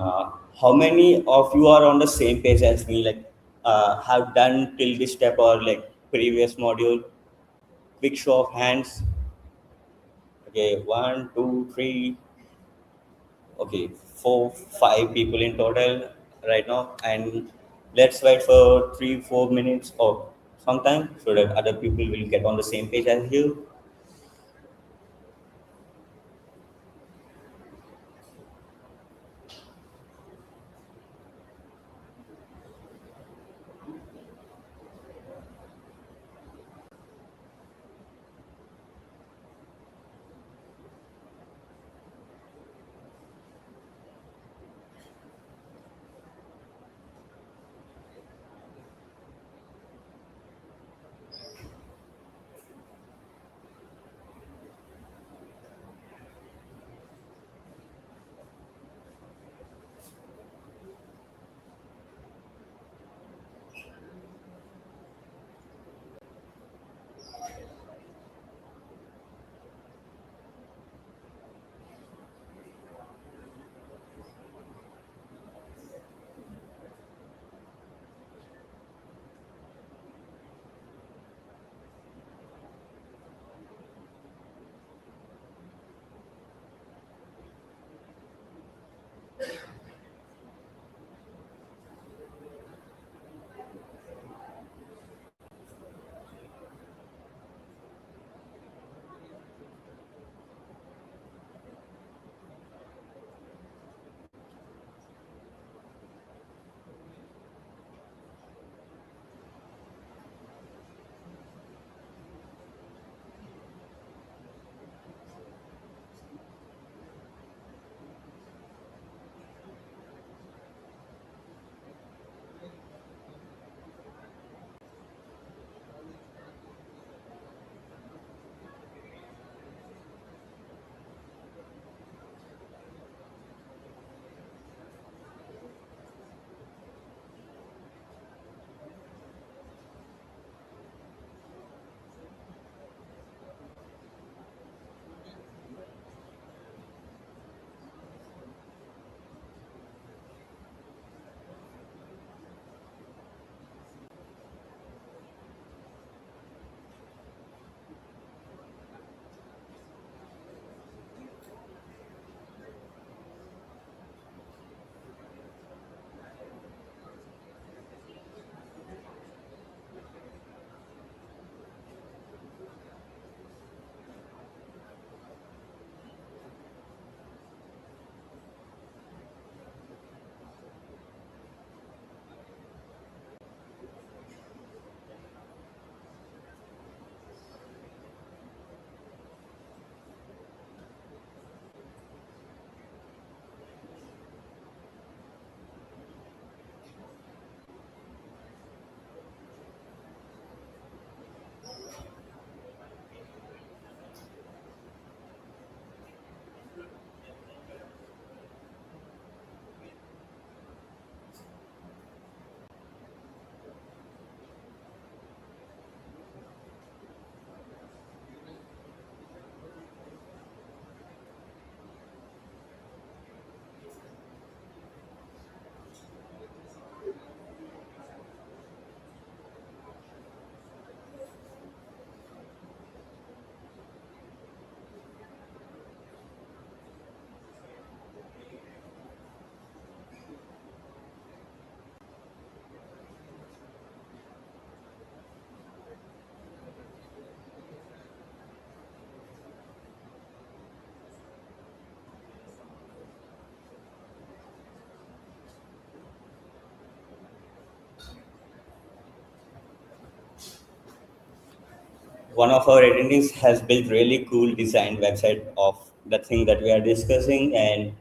How many of you are on the same page as me, like have done till this step or like previous module? Quick show of hands. Okay, one, two, three. Okay, four, five people in total right now, and let's wait for 3, 4 minutes or sometime so that other people will get on the same page as you. One of our attendees has built really cool design website of the thing that we are discussing, and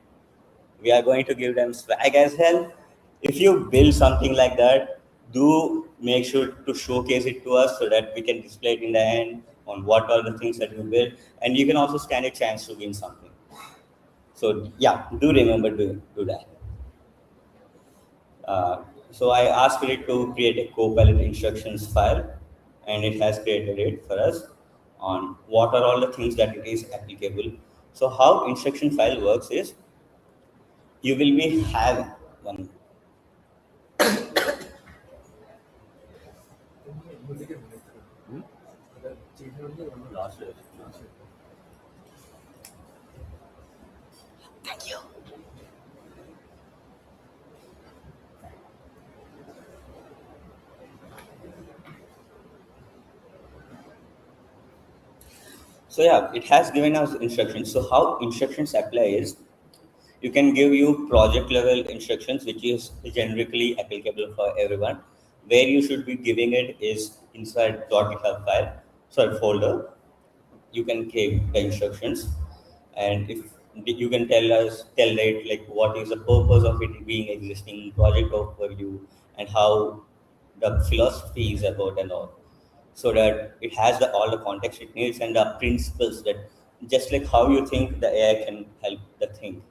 we are going to give them swag as well. If you build something like that, do make sure to showcase it to us so that we can display it in the end on what are the things that you build, and you can also stand a chance to win something. So yeah, do remember to do that. So I asked it to create a Copilot instructions file, and it has created it for us on what are all the things that it is applicable. So how instruction file works is you will be having one. Last year. Thank you. So yeah, it has given us instructions. So how instructions apply is you can give you project level instructions, which is generically applicable for everyone. Where you should be giving it is inside .github file, sorry folder. You can give the instructions, and if you can tell it like what is the purpose of it being existing, project overview, and how the philosophy is about and all, so that it has all the context it needs and the principles that just like how you think the AI can help the thing,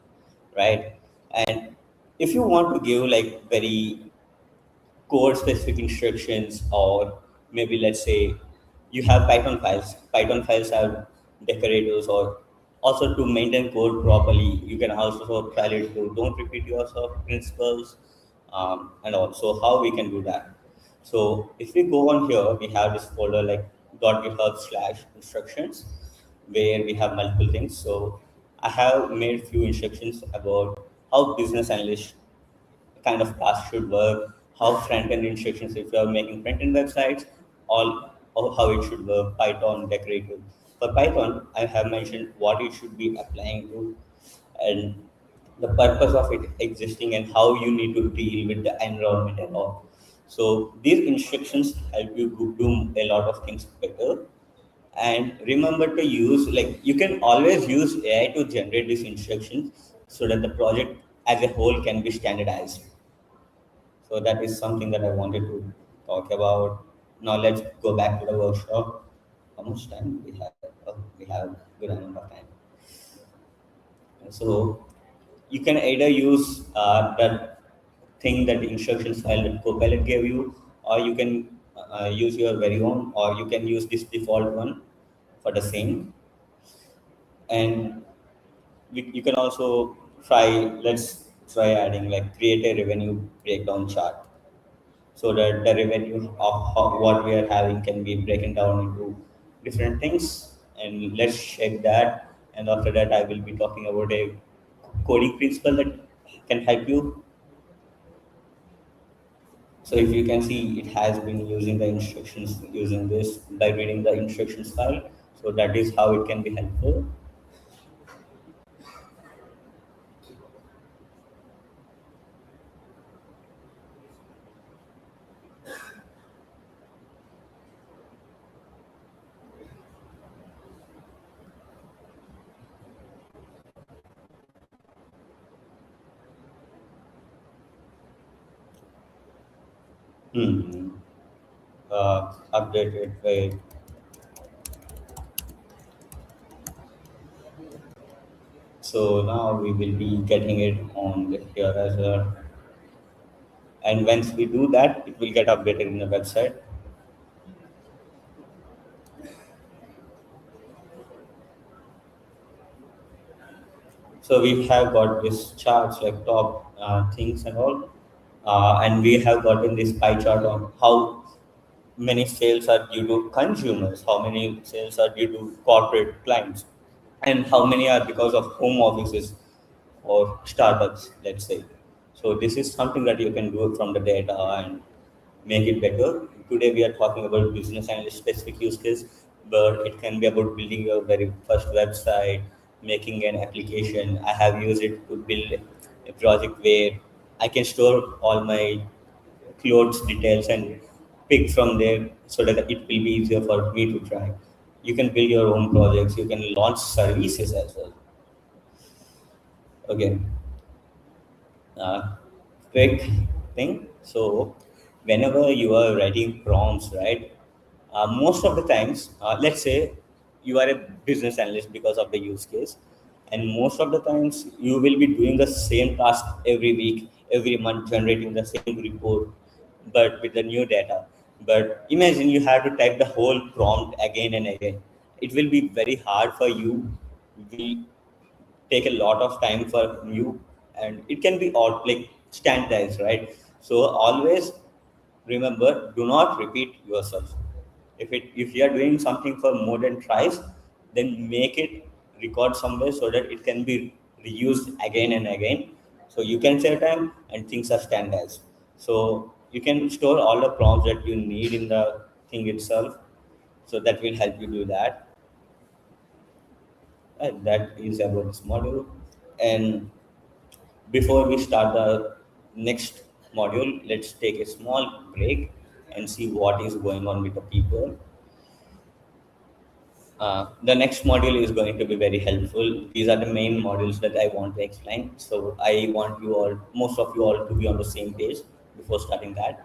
right? And if you want to give like very code specific instructions, or maybe let's say you have Python files have decorators, or also to maintain code properly you can also tell it to don't repeat yourself principles, and also how we can do that. So if we go on here, we have this folder like .github/instructions, where we have multiple things. So I have made few instructions about how business analysts kind of task should work, how front-end instructions if you are making front-end websites, all or how it should work, Python decorative. For Python, I have mentioned what it should be applying to and the purpose of it existing and how you need to deal with the environment and all. So these instructions help you to do a lot of things better. And remember to use like you can always use AI to generate these instructions so that the project as a whole can be standardized. So that is something that I wanted to talk about. Now let's go back to the workshop. How much time we have? Oh, we have good amount of time. So you can either use that thing that the instructions file that Copilot gave you, or you can use your very own, or you can use this default one for the same. And you can also try. Let's try adding like create a revenue breakdown chart, so that the revenue of what we are having can be broken down into different things. And let's check that. And after that, I will be talking about a coding principle that can help you. So if you can see, it has been using the instructions using this by reading the instructions file. So that is how it can be helpful. Hmm. Updated by. So now we will be getting it on here as well. And once we do that, it will get updated in the website. So we have got this charts like top things and all, and we have gotten this pie chart on how many sales are due to consumers, how many sales are due to corporate clients, and how many are because of home offices or Starbucks, let's say. So this is something that you can do from the data and make it better. Today we are talking about business analyst specific use case, but it can be about building your very first website, making an application. I have used it to build a project where I can store all my clothes details and pick from there so that it will be easier for me to try. You can build your own projects, you can launch services as well. Okay. uh, Quick thing. So, whenever you are writing prompts, right? Most of the times, let's say you are a business analyst because of the use case, and most of the times you will be doing the same task every week, every month, generating the same report, but with the new data. But imagine you have to type the whole prompt again and again. It will be very hard for you. Will take a lot of time for you, and it can be all like standardized, right? So always remember, do not repeat yourself. If you are doing something for more than twice, then make it record somewhere so that it can be reused again and again. So you can save time and things are standardized. So you can store all the prompts that you need in the thing itself. So that will help you do that. That is about this module. And before we start the next module, let's take a small break and see what is going on with the people. The next module is going to be very helpful. These are the main modules that I want to explain. So I want you all, most of you all, to be on the same page before starting that.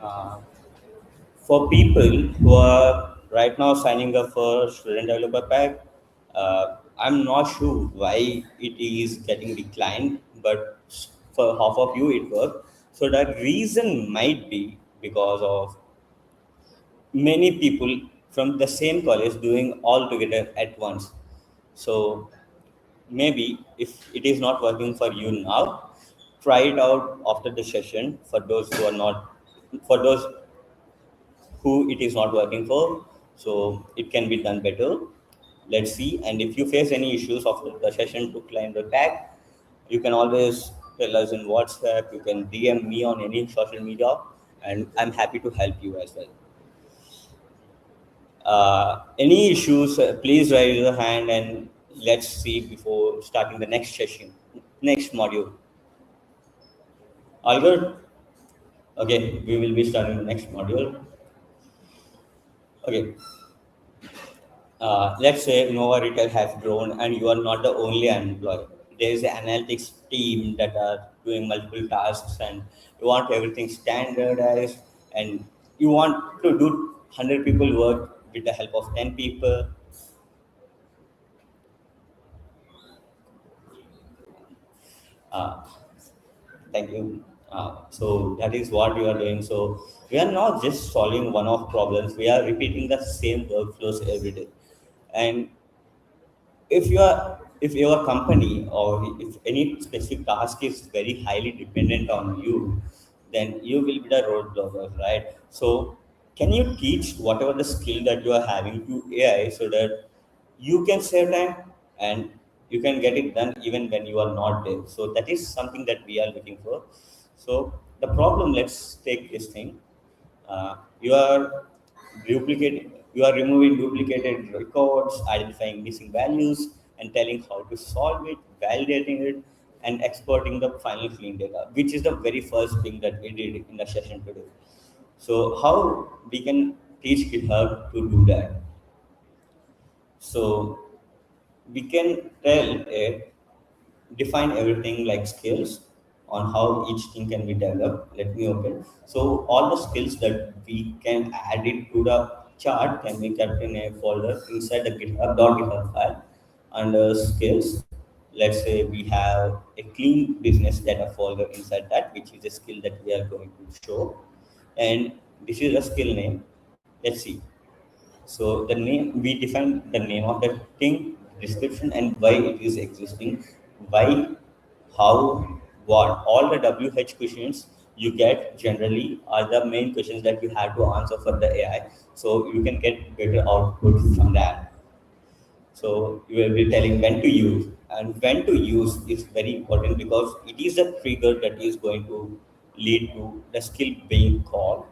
Uh, for people who are right now signing up for student developer pack, I'm not sure why it is getting declined, but for half of you it worked. So that reason might be because of many people from the same college doing all together at once. So maybe if it is not working for you now, try it out after the session for those who are not, for those who it is not working for. So it can be done better. Let's see. And if you face any issues after the session to climb the tag, you can always tell us in WhatsApp. You can DM me on any social media, and I'm happy to help you as well. Any issues, please raise your hand and let's see before starting the next session, next module. All good? Okay, we will be starting the next module. Okay, let's say Innova Retail has grown and you are not the only employee. There is an analytics team that are doing multiple tasks and you want everything standardized and you want to do 100 people work with the help of 10 people. Uh, Thank you. So that is what we are doing. So we are not just solving one-off problems. We are repeating the same workflows every day. And if your company or if any specific task is very highly dependent on you, then you will be the roadblocker, right? So can you teach whatever the skill that you are having to AI so that you can save time and you can get it done even when you are not there? So that is something that we are looking for. So the problem, let's take this thing. You are you are removing duplicated records, identifying missing values, and telling how to solve it, validating it, and exporting the final clean data, which is the very first thing that we did in the session today. So how we can teach GitHub to do that? So we can tell it define everything like skills on how each thing can be developed. Let me open. So all the skills that we can add it to the chart can be kept in a folder inside the GitHub file. Under skills, let's say we have a clean business data folder inside that, which is a skill that we are going to show. And this is a skill name. Let's see. So the name, we define the name of the thing, description, and why it is existing, why, how, what. All the WH questions you get generally are the main questions that you have to answer for the AI. So you can get better output from that. So you will be telling when to use, and when to use is very important because it is the trigger that is going to lead to the skill being called.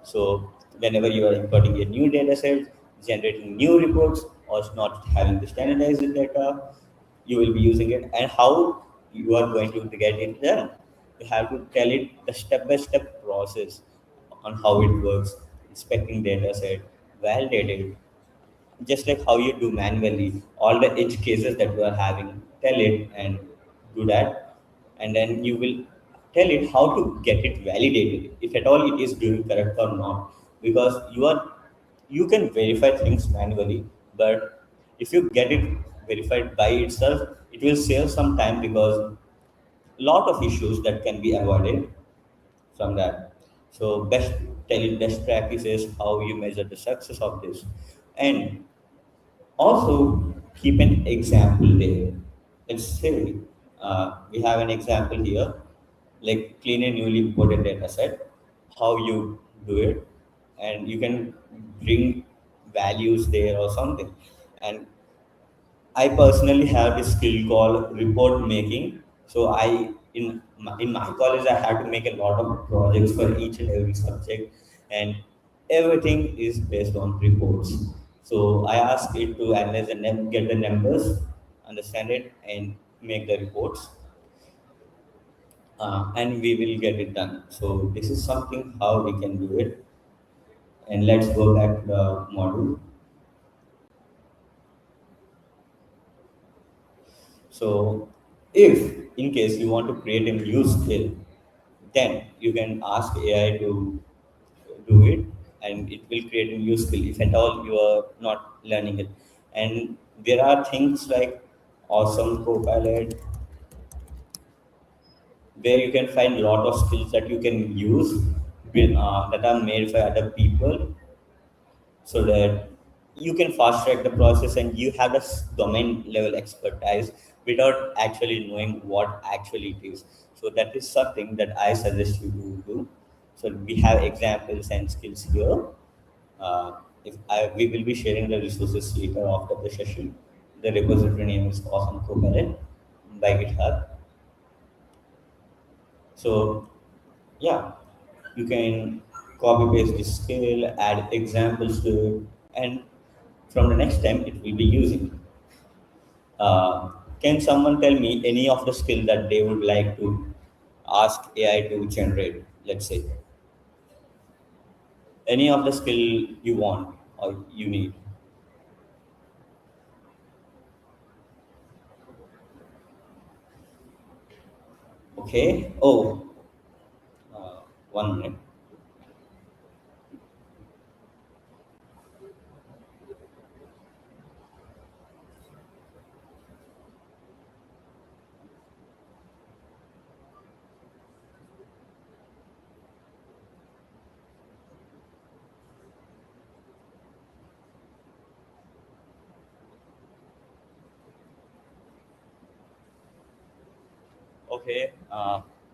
So whenever you are importing a new data set, generating new reports, or not having the standardized data, you will be using it, and how you are going to get it done. You have to tell it the step-by-step process on how it works, inspecting data set, validate it, just like how you do manually all the edge cases that you are having, tell it and do that, and then you will tell it how to get it validated if at all it is doing correct or not, because you can verify things manually, but if you get it verified by itself, it will save some time because lot of issues that can be avoided from that. So best tell it best practices how you measure the success of this, and also, keep an example there. Let's say we have an example here, like clean a newly imported data set, how you do it, and you can bring values there or something. And I personally have this skill called report making. So in my college I had to make a lot of projects for each and every subject, and everything is based on reports. So I ask it to analyze and get the numbers, understand it, and make the reports, and we will get it done. So this is something how we can do it. And let's go back to the module. So, if in case you want to create a new skill, then you can ask AI to do it, and it will create a new skill if at all you are not learning it. And there are things like awesome Copilot where you can find a lot of skills that you can use that are made for other people, so that you can fast track the process and you have a domain level expertise without actually knowing what actually it is. So that is something that I suggest you to do. So we have examples and skills here. We will be sharing the resources later after the session. The repository name is Awesome Copilot by GitHub. So yeah, you can copy paste this skill, add examples to it, and from the next time it will be using. Can someone tell me any of the skill that they would like to ask AI to generate? Let's say any of the skill you want or you need. Okay. Oh, uh, 1 minute. Okay.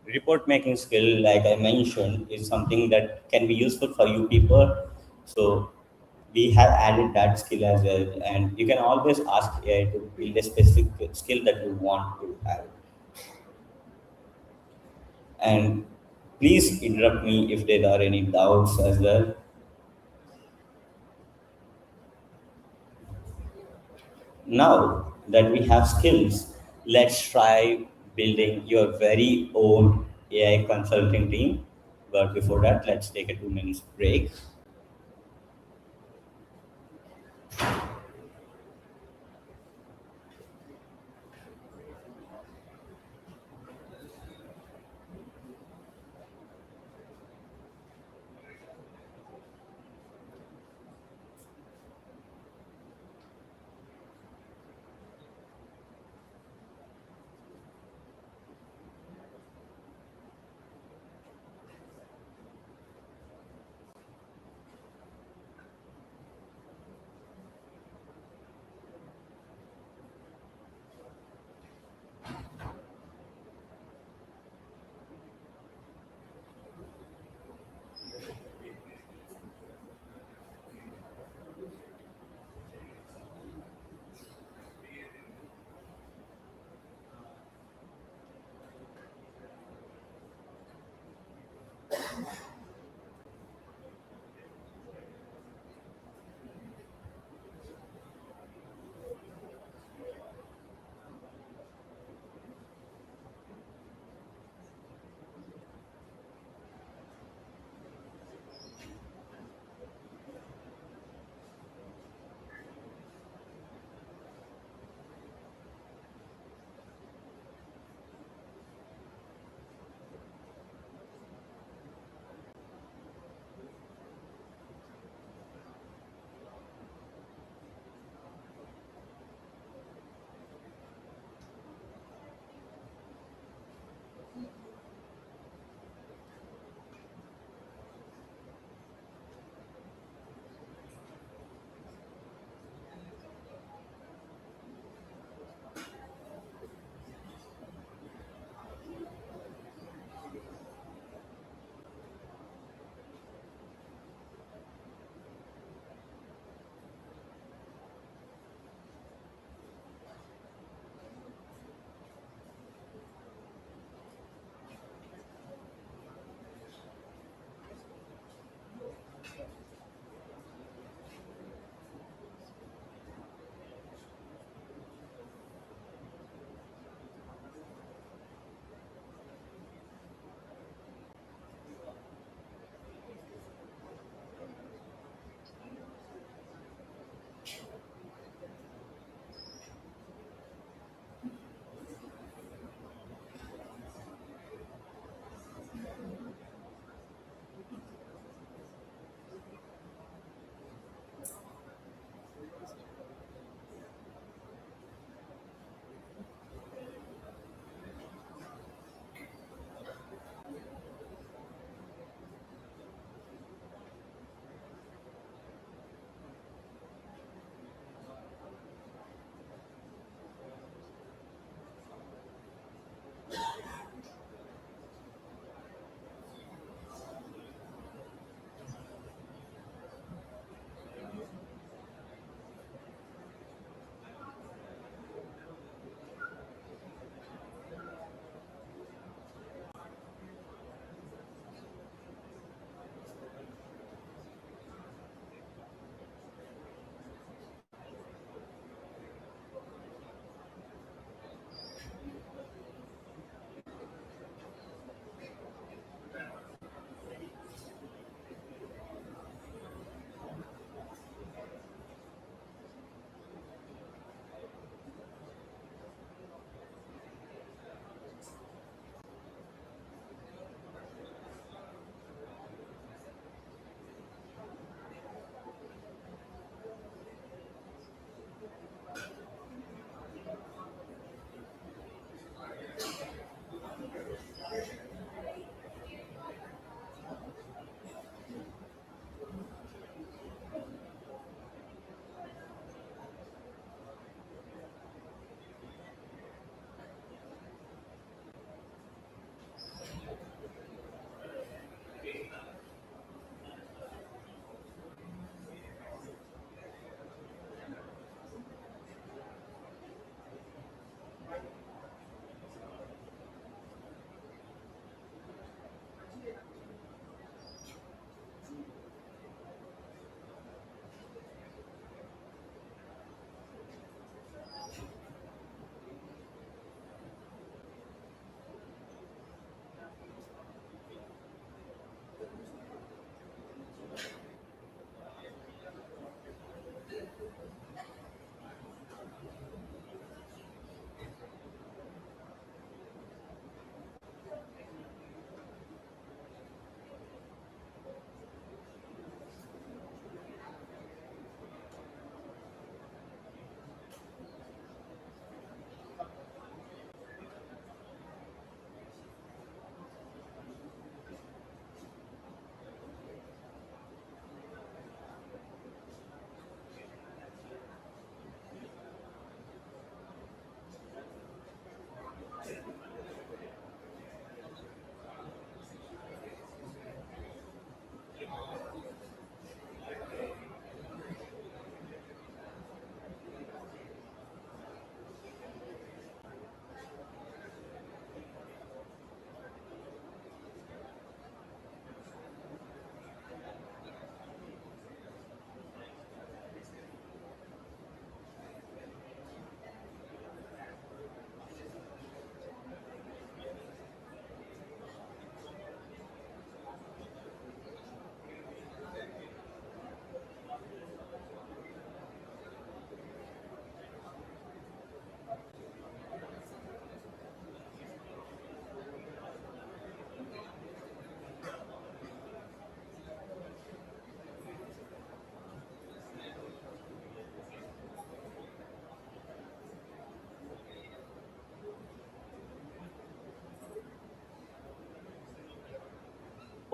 Report making skill, like I mentioned, is something that can be useful for you people. So we have added that skill as well, and you can always ask AI to build a specific skill that you want to have. And please interrupt me if there are any doubts as well. Now that we have skills, let's try building your very own AI consulting team. But before that, let's take a 2 minutes break.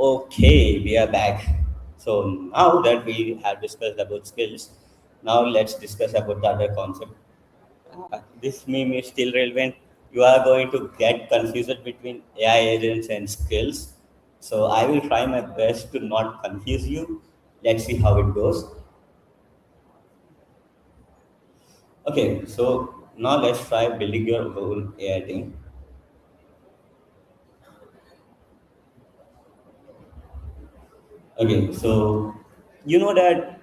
Okay, we are back. So now that we have discussed about skills, now let's discuss about the other concept. This meme is still relevant. You are going to get confused between AI agents and skills. So I will try my best to not confuse you. Let's see how it goes. Okay, so now let's try building your own AI thing. Okay, so you know that.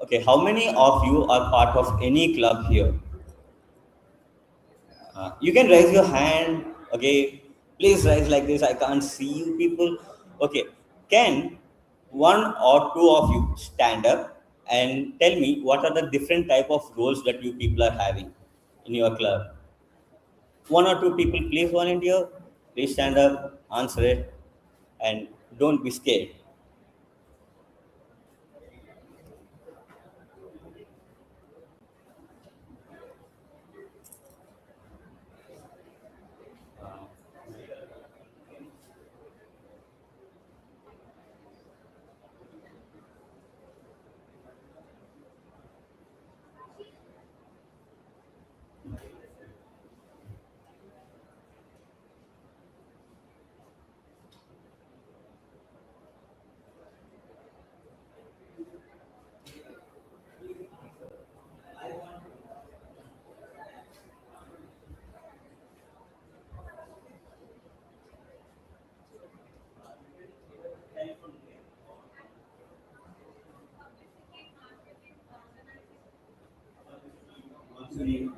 Okay, how many of you are part of any club here? You can raise your hand. Okay, please raise like this. I can't see you people. Okay, can one or two of you stand up and tell me what are the different type of roles that you people are having in your club? One or two people, please volunteer. Please stand up, answer it, and don't be scared.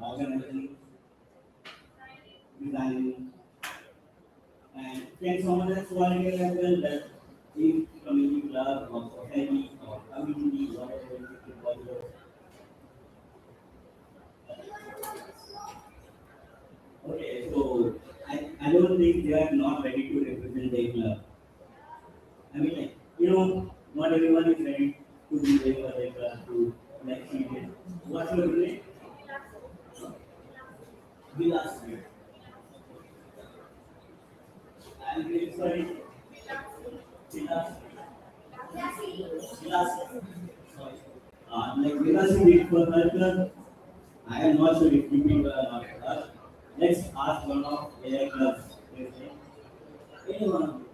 Organizing, designing, and can someone else volunteer as well that in community club or society or community, whatever you can volunteer. Okay, so I don't think they are not ready to represent their club. I mean, like, not everyone is ready to be there for their club to like see it. What's your name? Vilas. I'm really sorry. Vilas. Vilas. Sorry. Like Vilas is it for her club. I am not sure if you people are not with us. Let's ask one of AI clubs. Anyone,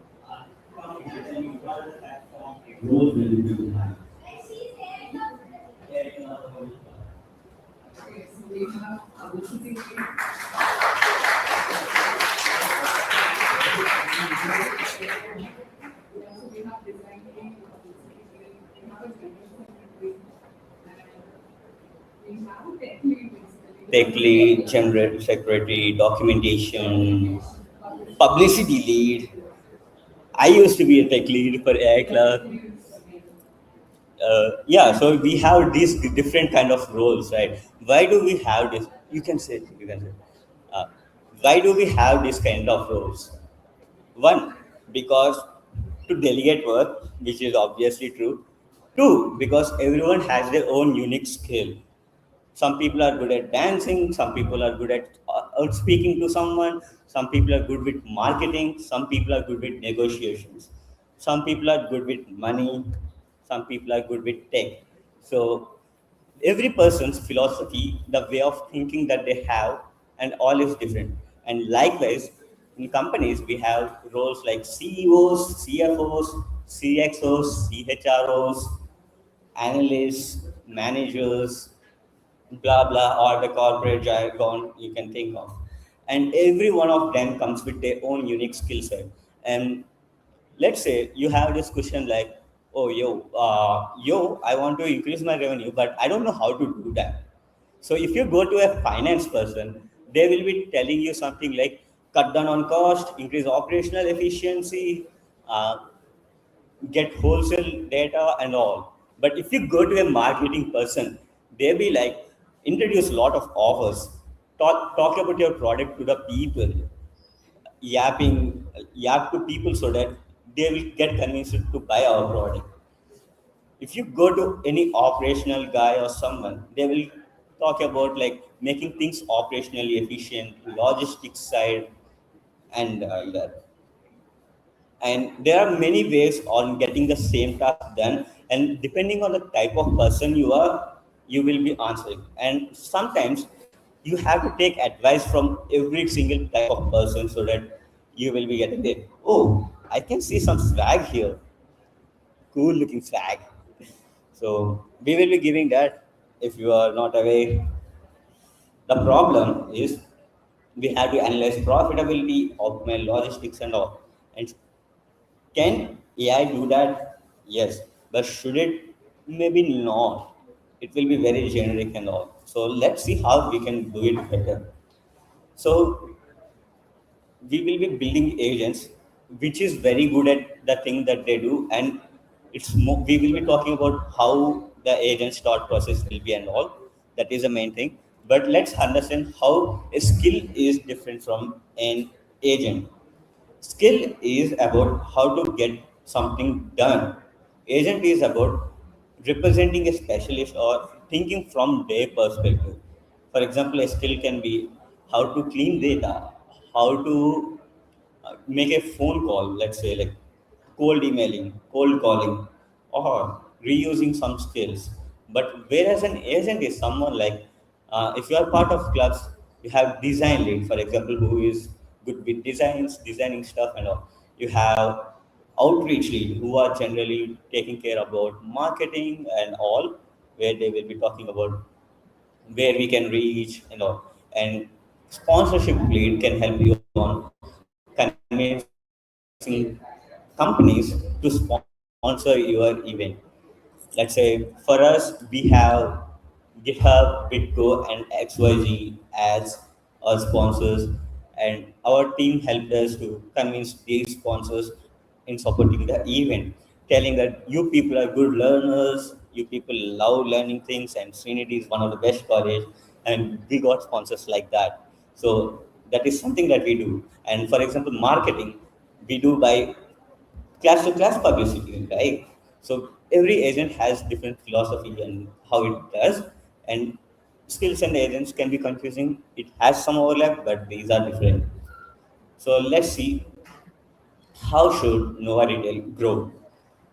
come and tell me what are the platform roles that you will have. AI club. Okay, so we have publicity. So we have design team, publicity team, we have a development team, and we have a tech lead basically. Tech lead, general secretary, documentation, Documentation, publicity lead. I used to be a tech lead for AI tech club. leads, again. Yeah, so we have these different kind of roles, right? Why do we have this? You can say. Uh, why do we have this kind of roles? One, because to delegate work, which is obviously true. Two, because everyone has their own unique skill. Some people are good at dancing, some people are good at out speaking to someone, some people are good with marketing, some people are good with negotiations, some people are good with money, some people are good with tech. So every person's philosophy, the way of thinking that they have, and all is different. And likewise, in companies, we have roles like CEOs, CFOs, CXOs, CHROs, analysts, managers, blah blah, or the corporate jargon you can think of. And every one of them comes with their own unique skill set. And let's say you have this question like, oh yo, I want to increase my revenue, but I don't know how to do that. So if you go to a finance person, they will be telling you something like cut down on cost, increase operational efficiency, uh, get wholesale data and all. But if you go to a marketing person, they be like, introduce a lot of offers, talk about your product to the people, yapping, yap to people so that they will get convinced to buy our product. If you go to any operational guy or someone, they will talk about like making things operationally efficient, logistics side, and yeah. And there are many ways on getting the same task done, and depending on the type of person you are, you will be answering. And sometimes you have to take advice from every single type of person so that you will be getting it. Oh, I can see some swag here, cool looking swag. So we will be giving that. If you are not aware, the problem is we have to analyze profitability, optimize logistics and all. And can AI do that? Yes. But should it? Maybe not. It will be very generic and all. So let's see how we can do it better. So we will be building agents which is very good at the thing that they do, and we will be talking about how the agent's thought process will be and all. That is the main thing. But let's understand how a skill is different from an agent. Skill is about how to get something done. Agent is about representing a specialist or thinking from their perspective. For example, a skill can be how to clean data, how to make a phone call, let's say like cold emailing, cold calling, or reusing some skills. But whereas an agent is someone like, if you are part of clubs, you have design lead, for example, who is good with designs, designing stuff and all. You have outreach lead who are generally taking care about marketing and all, where they will be talking about where we can reach and all. And sponsorship lead can help you on convincing companies to sponsor your event. Let's say for us, we have GitHub, Bitgo, and XYZ as our sponsors, and our team helped us to convince these sponsors in supporting the event, telling that you people are good learners, you people love learning things, and Trinity is one of the best college, and we got sponsors like that. So that is something that we do. And for example, marketing we do by class to class publicity, right? So every agent has different philosophy and how it does, and skills and agents can be confusing. It has some overlap, but these are different. So let's see how should Nova Retail grow.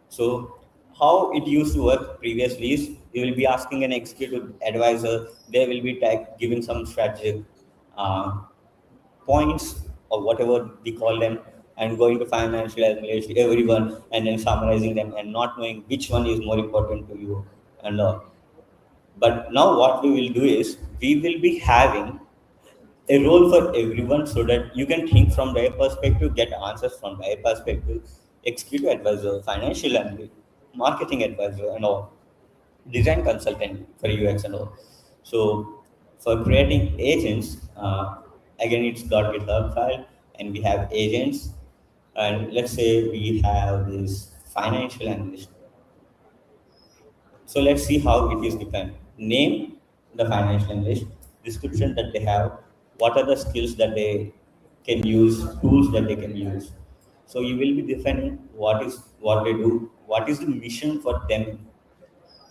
So how it used to work previously is you will be asking an executive advisor, they will be giving some strategic uh, points or whatever we call them, and going to financial analyst, everyone, and then summarizing them and not knowing which one is more important to you and all. But now what we will do is we will be having a role for everyone so that you can think from their perspective, get answers from their perspective, executive advisor, financial analyst, marketing advisor, and all, design consultant for UX and all. So for creating agents, again, it's got GitHub file, and we have agents, and let's say we have this financial analyst. So let's see how it is defined. Name the financial analyst, description that they have, what are the skills that they can use, tools that they can use. So you will be defining what they do, what is the mission for them,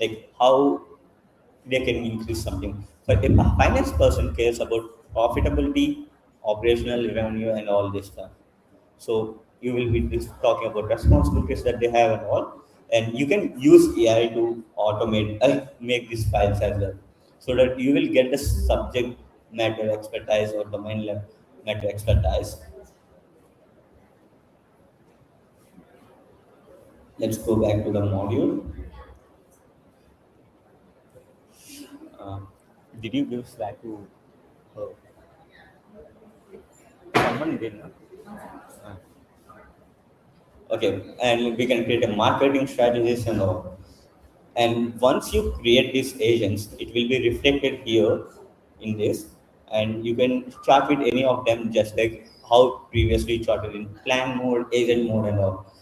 like how they can increase something. But a finance person cares about profitability, operational revenue, and all this stuff. So you will be talking about responsibilities that they have and all, and you can use AI to automate, make these files as well, so that you will get the subject matter expertise or matter expertise. Let's go back to the module. Uh, did you give Slack to her? Someone did, no? Uh, okay, and we can create a marketing strategies and all. And once you create these agents, it will be reflected here in this, and you can chart with any of them just like how previously charted in plan mode, agent mode, and all.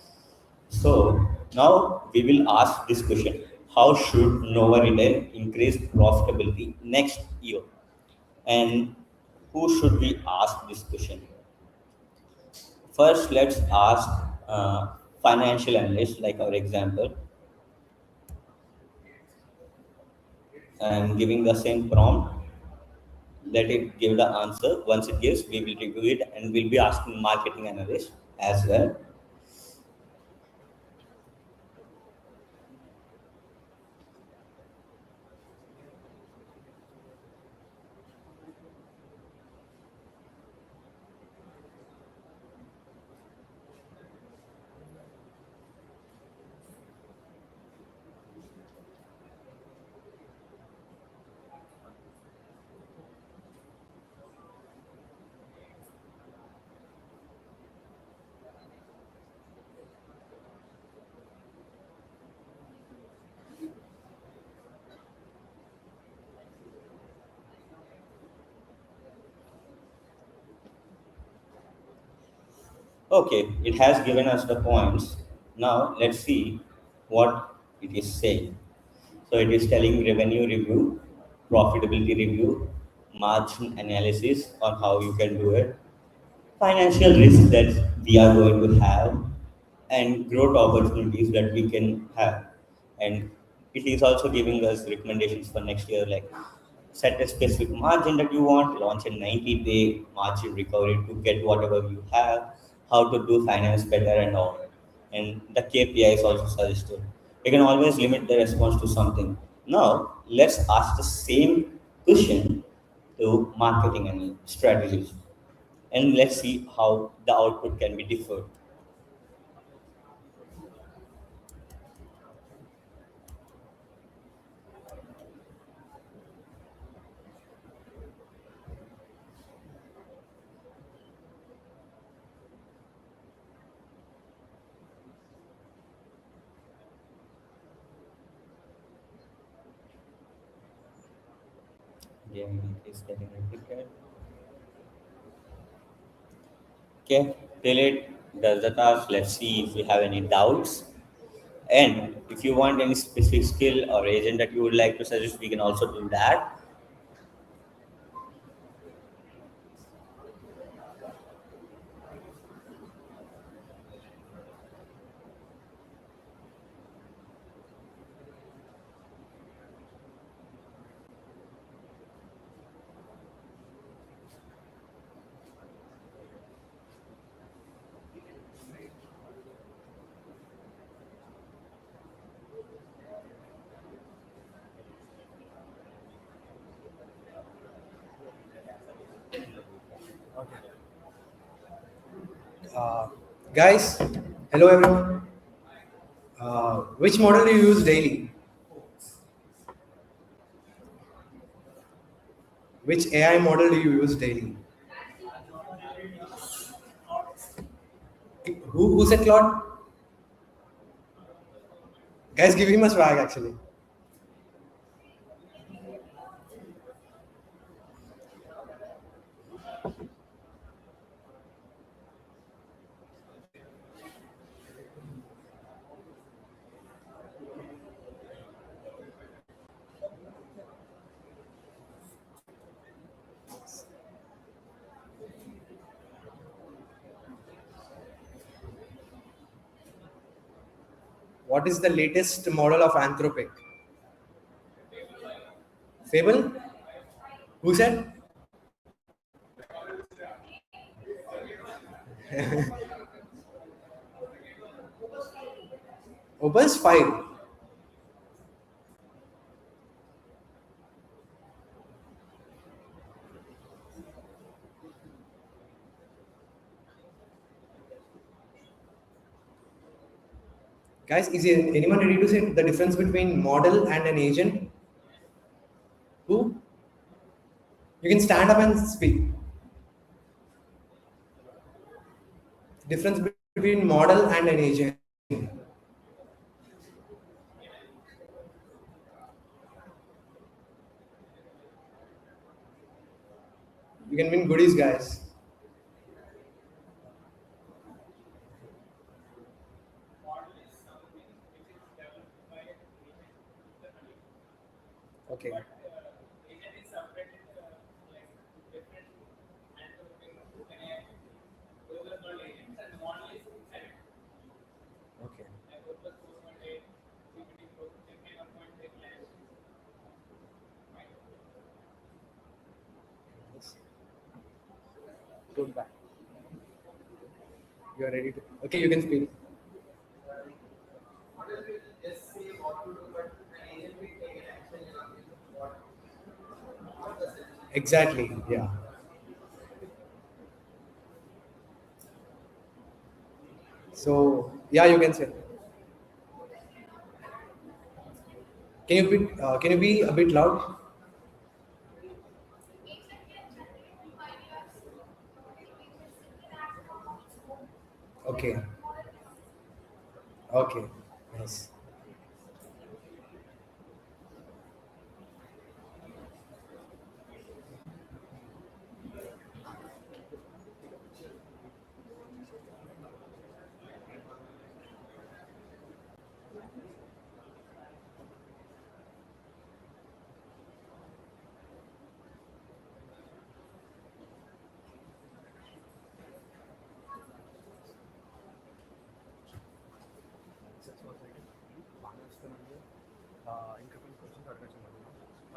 So now we will ask this question: how should Nova Retail increase profitability next year? And who should we ask this question? First, let's ask financial analyst, like our example, and giving the same prompt. Let it give the answer. Once it gives, we will review it, and we'll be asking marketing analyst as well. Okay, it has given us the points. Now let's see what it is saying. So it is telling revenue review, profitability review, margin analysis on how you can do it, financial risks that we are going to have, and growth opportunities that we can have. And it is also giving us recommendations for next year, like set a specific margin that you want, launch a 90-day margin recovery to get whatever you have, how to do finance better and all. And the KPI is also suggested. You can always limit the response to something. Now, let's ask the same question to marketing and strategies, and let's see how the output can be differed. Game is getting repeated. Okay, till it does the task. Let's see if we have any doubts. And if you want any specific skill or agent that you would like to suggest, we can also do that. Uh, Guys, hello everyone. Which model do you use daily? Which AI model do you use daily? Who said Claude? Guys, give him a swag actually. What is the latest model of Anthropic? Fable? Who said? Opus 5. Guys, is anyone ready to say the difference between model and an agent? Who? You can stand up and speak. Difference between model and an agent. You can win goodies, guys. Okay. Okay. Goodbye. You are ready to. Okay, you can speak. Exactly. Yeah. So yeah, you can say. Can you be a bit loud? Okay. Okay. Nice.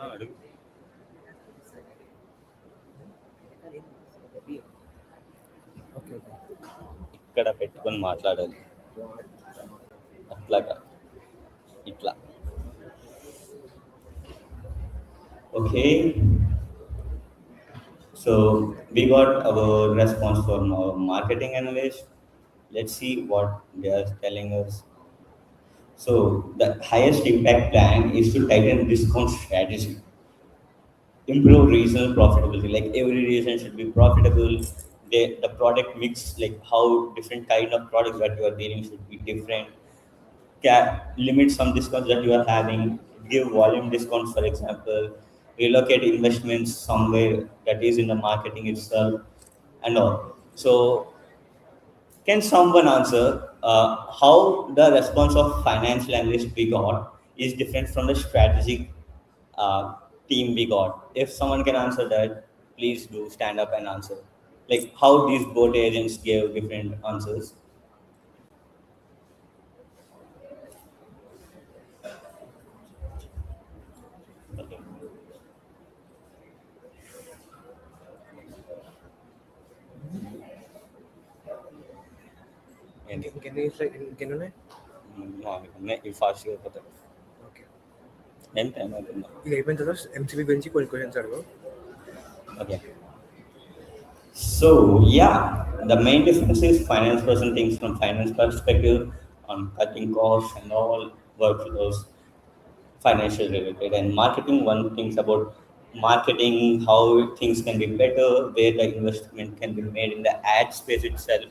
అడుగు. Okay okay. ఇక్కడ పెట్టుకొని మాట్లాడాలి అట్లాగా ఇట్లా. Okay, so we got our response from our marketing analyst. Let's see what they are telling us. So the highest impact plan is to tighten discount strategy, improve regional profitability. Like every region should be profitable. The product mix, like how different kind of products that you are dealing should be different. Limit some discounts that you are having. Give volume discounts, for example. Relocate investments somewhere that is in the marketing itself, and all. So can someone answer how the response of financial analyst we got is different from the strategic uh, team we got? If someone can answer that, please do stand up and answer. Like how these both agents gave different answers. Okay. ఏంటి? ఇంకెన్ని ఉన్నాయి? Fast అయిపోతాయి. Okay, ఏం time అవుతుందా? ఇది అయిపోయిన తర్వాత MCB గురించి కొన్ని క్వశ్చన్స్ అడుగు. Okay. So yeah, the main difference is finance person thinks from finance perspective on cutting costs and all workflows, financial related, and marketing one thinks about marketing, how things can be better, where the investment can be made in the ad space itself,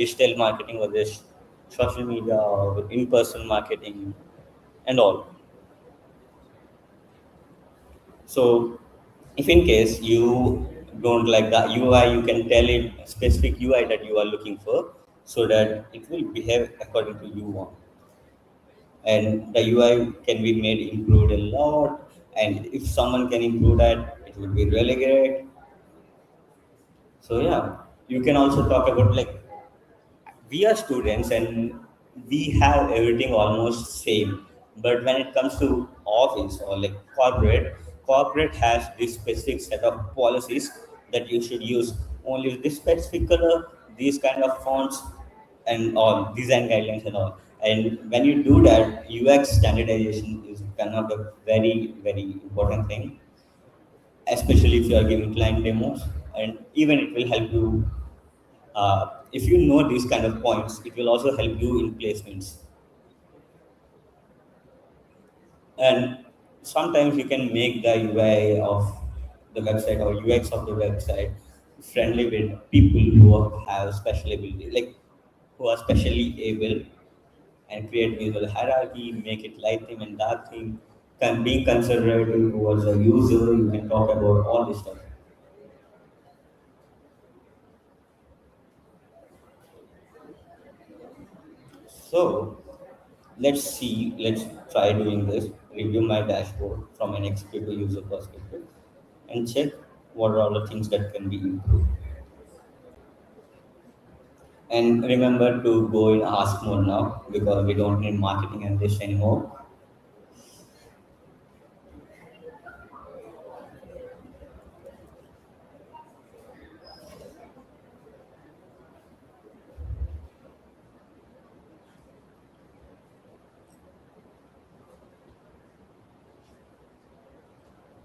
digital marketing versus social media or in-person marketing and all. So if in case you don't like the UI, you can tell it specific UI that you are looking for so that it will behave according to you want. And the UI can be made improved a lot. And if someone can improve that, it would be really great. So yeah, you can also talk about like we are students and we have everything almost same, but when it comes to office or like corporate has this specific set of policies that you should use only this specific color, these kind of fonts and all design guidelines and all. And when you do that, UX standardization is kind of a very important thing, especially if you are giving client demos. And even it will help you if you know these kind of points, it will also help you in placements. And sometimes you can make the UI of the website or UX of the website friendly with people who have special ability, like who are specially able, and create visual hierarchy, make it light theme and dark theme, can be considerate towards the user. You can talk about all this stuff. So let's try doing this. Review my dashboard from an executive user perspective and check what are all the things that can be improved. And remember to go in ask more now because we don't need marketing and this anymore.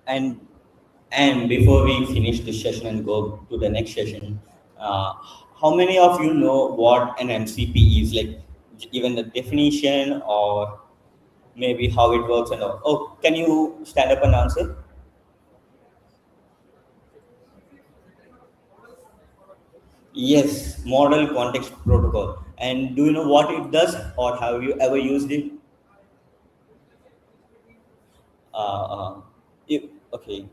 And and before we finish this session and go to the next session, uh, how many of you know what an MCP is? Like even the definition or maybe how it works and all. Oh, can you stand up and answer? Yes, model context protocol. And do you know what it does or have you ever used it? Uh, uh, if, okay,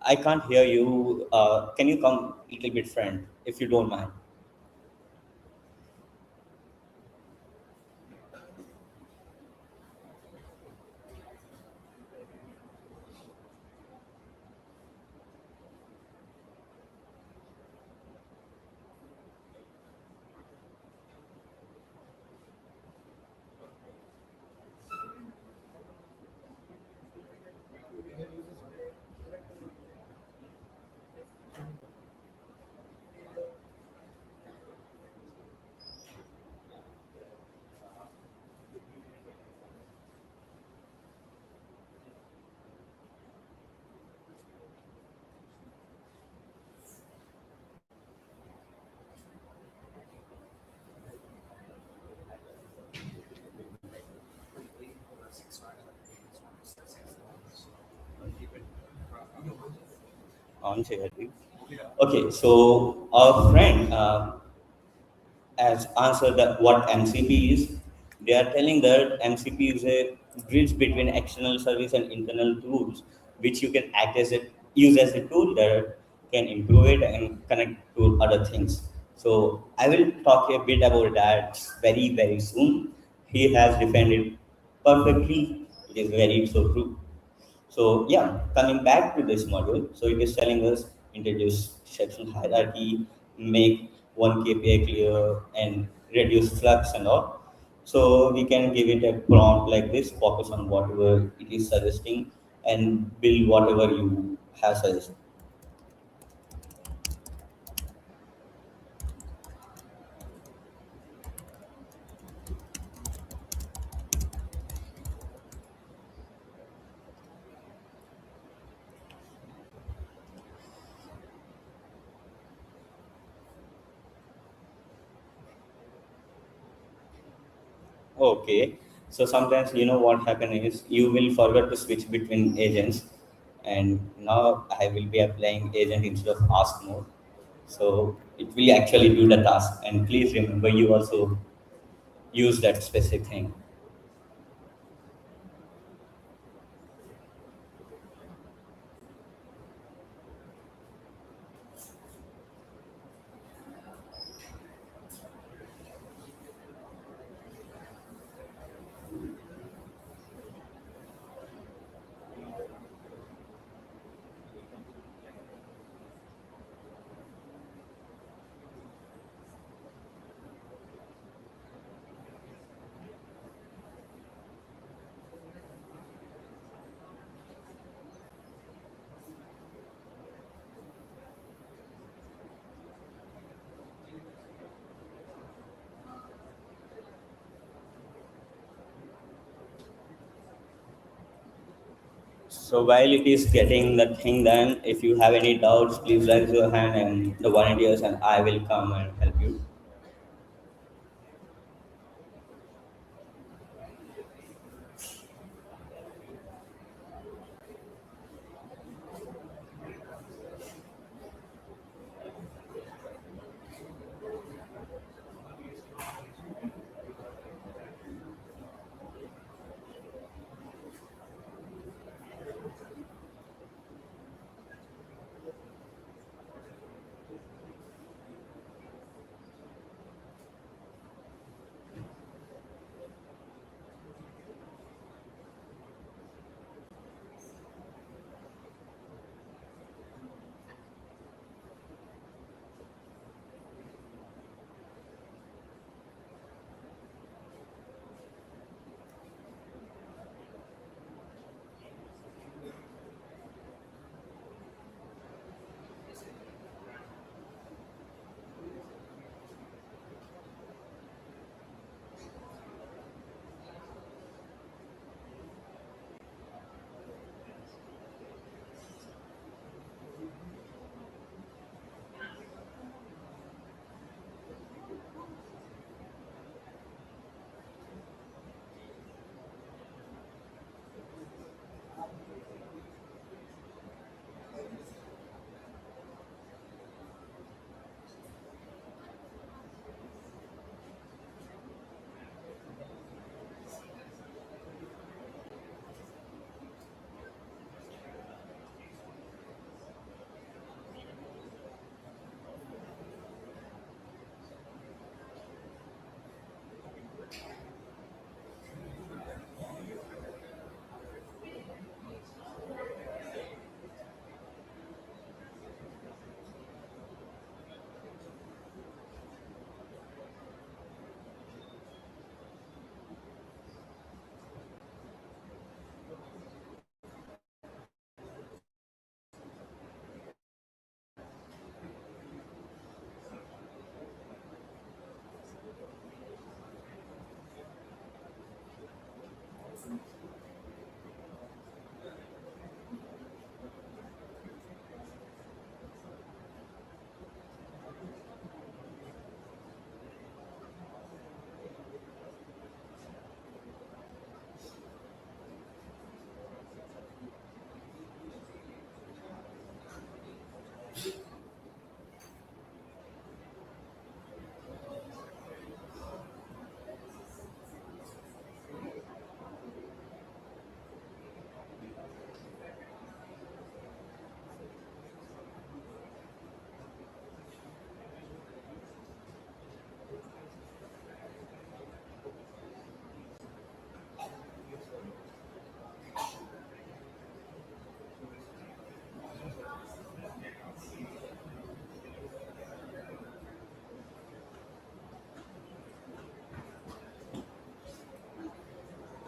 I can't hear you. Can you come a little bit front if you don't mind? on share. Okay, so our friend has answered that what MCP is. They are telling that MCP is a bridge between external service and internal tools, which you can act as a use as a tool that can improve it and connect to other things. So I will talk a bit about that very soon. He has defended perfectly. It is very so true. So yeah, coming back to this module, so it is telling us introduce section hierarchy, make one KPI clear, and reduce flux and all. So we can give it a prompt like this, focus on whatever it is suggesting, and build whatever you have suggested. Okay. So sometimes you know what happen is you will forget to switch between agents, and now I will be applying agent instead of ask mode. So it will actually do the task. And please remember you also use that specific thing. So while it is getting the thing done, if you have any doubts, please raise your hand and the volunteers and I will come and help you.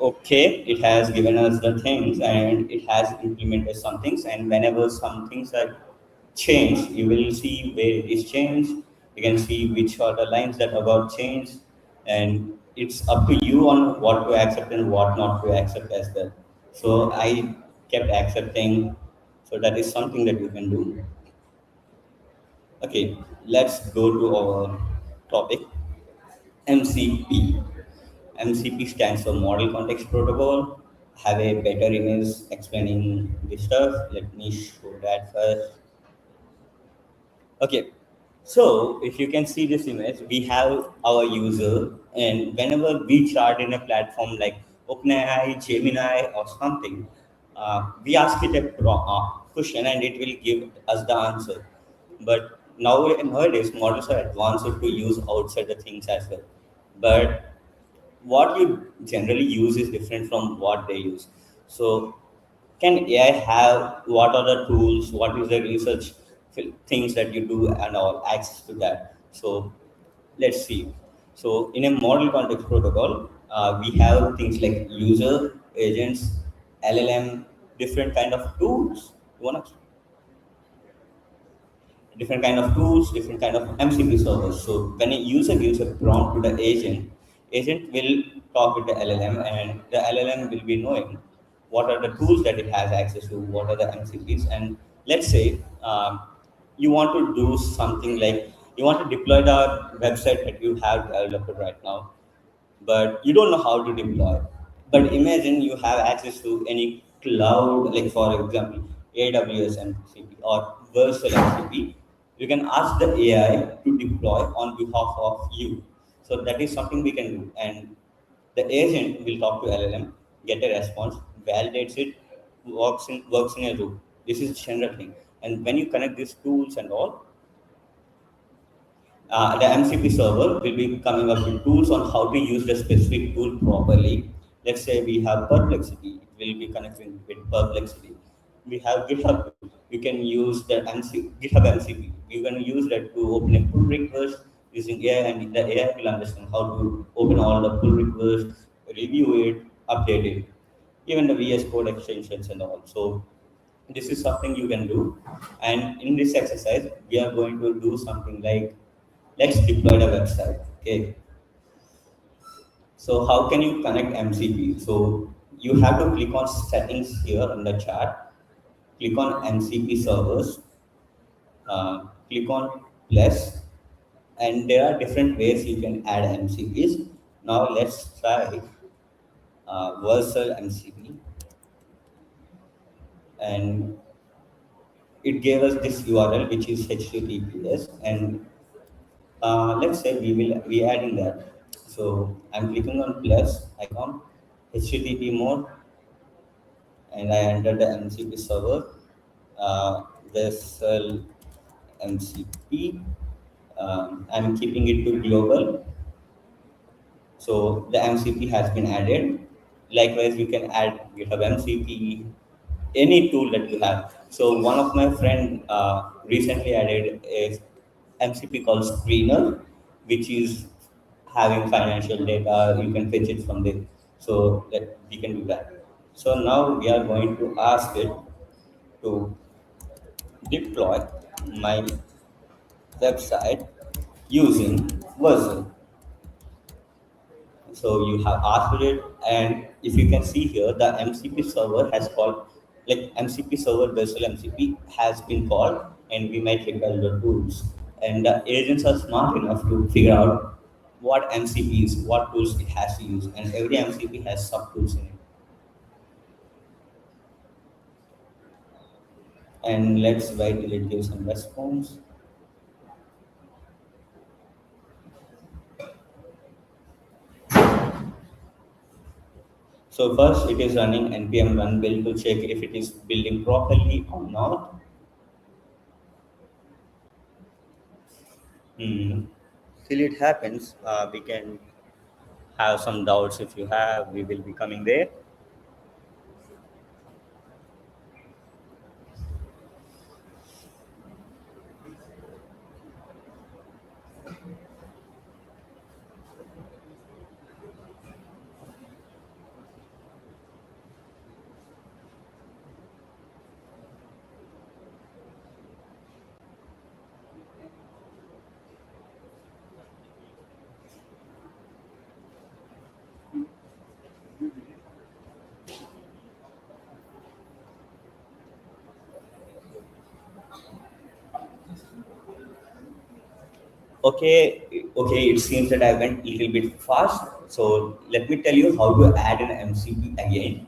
okay, it has given us the things and it has implemented some things, and whenever some things are changed, you will see where it is changed. You can see which are the lines that are got changed, and it's up to you on what to accept and what not to accept as well. So I kept accepting, so that is something that you can do. Okay, let's go to our topic. MCP. MCP stands for Model Context Protocol. Have a better image explaining this stuff. Let me show that first. Okay, so if you can see this image, we have our user, and whenever we chart in a platform like OpenAI, Gemini, or something, we ask it a question and it will give us the answer. But nowadays, models are advanced to use outside the things as well. But what you generally use is different from what they use. So, can AI have what are the tools? What is the research things that you do and all access to that? So, let's see. So, in a model context protocol, we have things like user agents, LLM, different kind of tools. You wanna different kind of tools, different kind of MCP servers. So when a user gives a prompt to the agent, agent will talk with the LLM, and the LLM will be knowing what are the tools that it has access to, what are the MCPs, and let's say you want to do something like you want to deploy the website that you have developed right now, but you don't know how to deploy. But imagine you have access to any cloud, like for example, AWS MCP or Versal MCP. You can ask the AI to deploy on behalf of you. So that is something we can do. And the agent will talk to LLM, get a response, validates it, works in a loop. This is general thing. And when you connect these tools and all, the MCP server will be coming up with tools on how to use the specific tool properly. Let's say we have Perplexity, it will be connecting with Perplexity. We have GitHub, you can use the GitHub MCP. You can use that to open a pull request using AI, and the AI will understand how to open all the pull requests, review it, update it, even the VS Code extensions and all. So this is something you can do. And in this exercise, we are going to do something like let's deploy the website. Okay. So how can you connect MCP? So you have to click on settings here on the chart. Click on MCP servers. Click on plus, and there are different ways you can add MCPs. Now let's try Versal MCP, and it gave us this URL which is HTTPS, and let's say we adding that. So I'm clicking on plus icon, HTTP mode, and I enter the MCP server, vessel MCP. I'm keeping it to global. So the MCP has been added. Likewise, you can add GitHub MCP, any tool that you have. So one of my friend recently added a MCP called Screener, which is having financial data. You can fetch it from there. So that we can do that. So now we are going to ask it to deploy my website using Version. So you have asked it, and if you can see here, the MCP server has called, like MCP server Vessel MCP has been called, and we might require the tools. And the agents are smart enough to figure out what MCP is, what tools it has to use, and every MCP has sub tools in it. And let's wait till it gives some response. So first, it is running npm run build to check if it is building properly or not. Hmm. Till it happens, we can have some doubts. If you have, we will be coming there. Okay, it seems that I went a little bit fast. So let me tell you how to add an MCP again.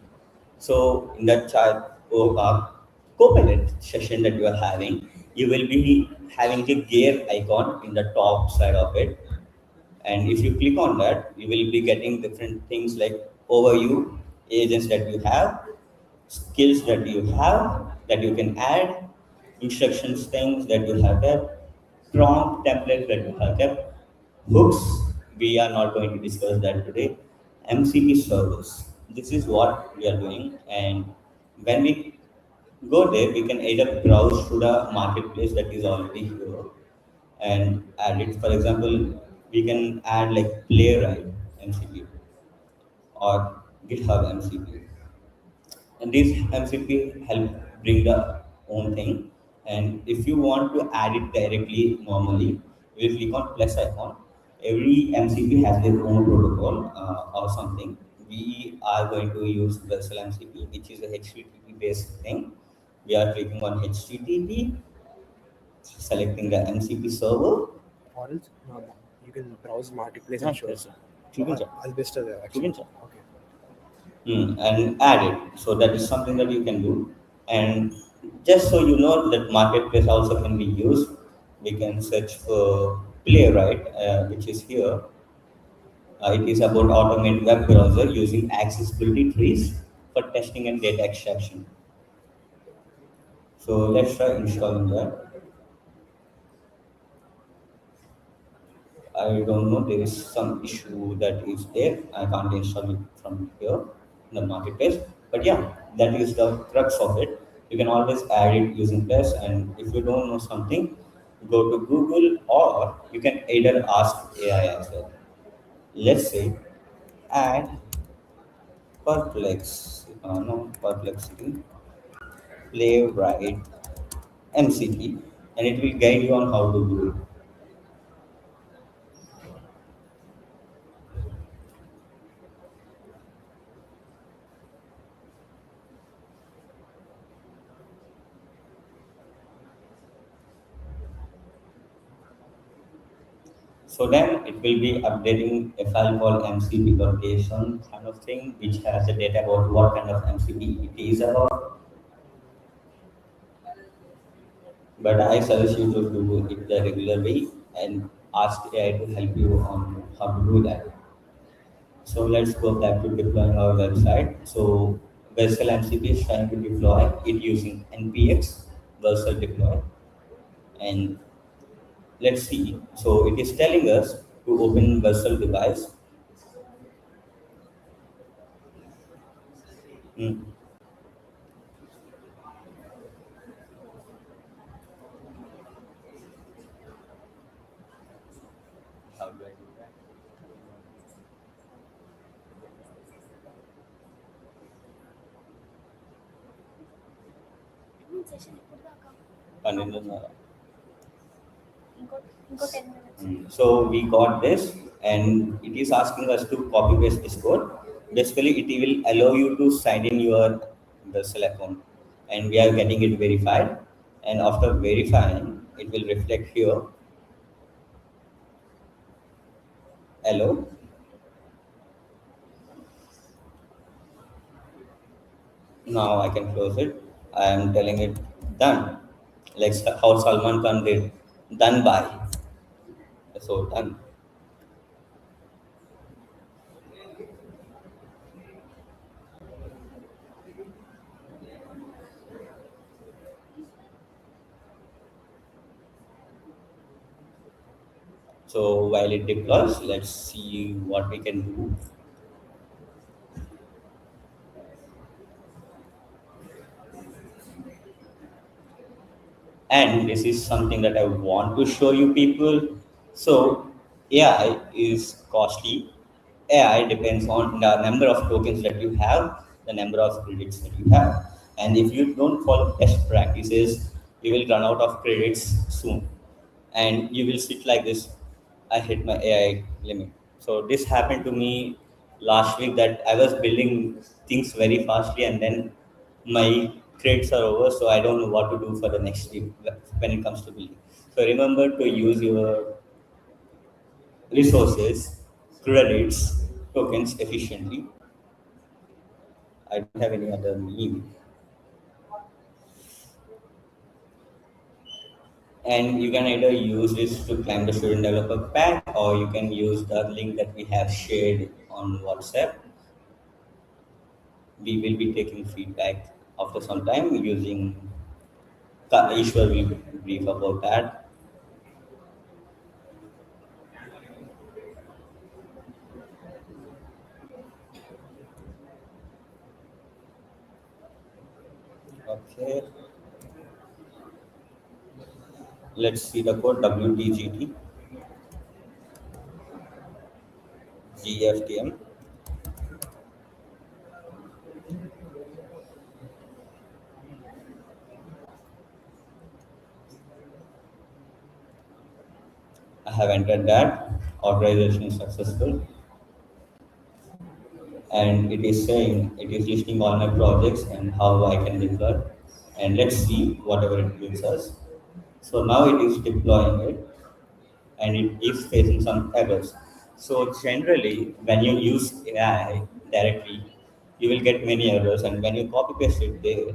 So in the chat or Copilot session that you are having, you will be having the gear icon in the top side of it. And if you click on that, you will be getting different things like overview, agents that you have, skills that you have that you can add, instructions things that you have kept, prompt templates that you have kept, hooks. We are not going to discuss that today. MCP servers. This is what we are doing, and when we go there, we can either browse to the marketplace that is already here and add it. For example, we can add like Playwright MCP or GitHub MCP. And these MCP help bring the own thing. And if you want to add it directly normally, you will click on plus icon. Every MCP has their own protocol or something. We are going to use Vessel MCP, which is a HTTP based thing. We are clicking on HTTP, selecting the MCP server. Or else, no. You can browse marketplace हाँ, and show. yes, sir. ठीक है, sir. I'll best there ठीक है, actually. sir. Okay. And add it. So that is something that you can do. And just so you know that marketplace also can be used, we can search for Playwright, which is here. It is about automate web browser using accessibility trees for testing and data extraction. So let's try installing that. I don't know, there is some issue that is there. I can't install it from here in the marketplace. But yeah, that is the crux of it. You can always add it using Plus, and if you don't know something, go to Google or you can either ask AI as well. Let's say add perplexity, playwright MCP, and it will guide you on how to do it. So then it will be updating a file called MCP location kind of thing, which has the data about what kind of MCP it is about. But I suggest you to do it the regular way and ask AI to help you on how to do that. So let's go back to deploying our website. So Vessel MCP is trying to deploy it using NPX Vessel deploy. And let's see. So it is telling us to open Vessel device. Hmm. How do I do that? Session ఎప్పుడు దాకా 12:30. ఇంకో ఇంకో 10 minutes. So we got this, and it is asking us to copy paste this code. Basically, it will allow you to sign in your Vessel account, and we are getting it verified. And after verifying, it will reflect here. Hello. Now I can close it. I am telling it done, like how Salman Khan did. Done by. So done. So while it deploys, let's see what we can do. And this is something that I want to show you people. So AI is costly. AI depends on the number of tokens that you have, the number of credits that you have. And if you don't follow best practices, you will run out of credits soon. And you will sit like this. I hit my AI limit. So this happened to me last week that I was building things very fastly and then my credits are over, so I don't know what to do for the next week when it comes to building. So remember to use your resources, credits, tokens efficiently. I don't have any other name. And you can either use this to climb the student developer pack, or you can use the link that we have shared on WhatsApp. We will be taking feedback after some time using Ishwar will brief about that. Okay, let's see the code WTGT GFTM. I have entered that. Authorization successful. And it is saying it is listing all my projects and how I can deploy. And let's see whatever it gives us. So now it is deploying it and it is facing some errors. So generally, when you use AI directly, you will get many errors, and when you copy paste it there,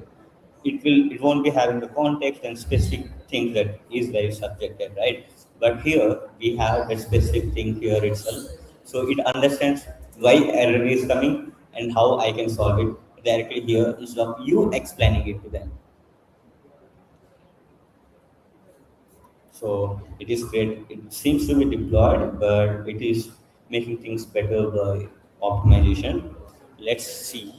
it won't be having the context and specific thing that is very subjective, right? But here we have the specific thing here itself, so it understands why error is coming and how I can solve it directly here instead of you explaining it to them. So it is great. It seems to be deployed, but it is making things better by optimization. Let's see.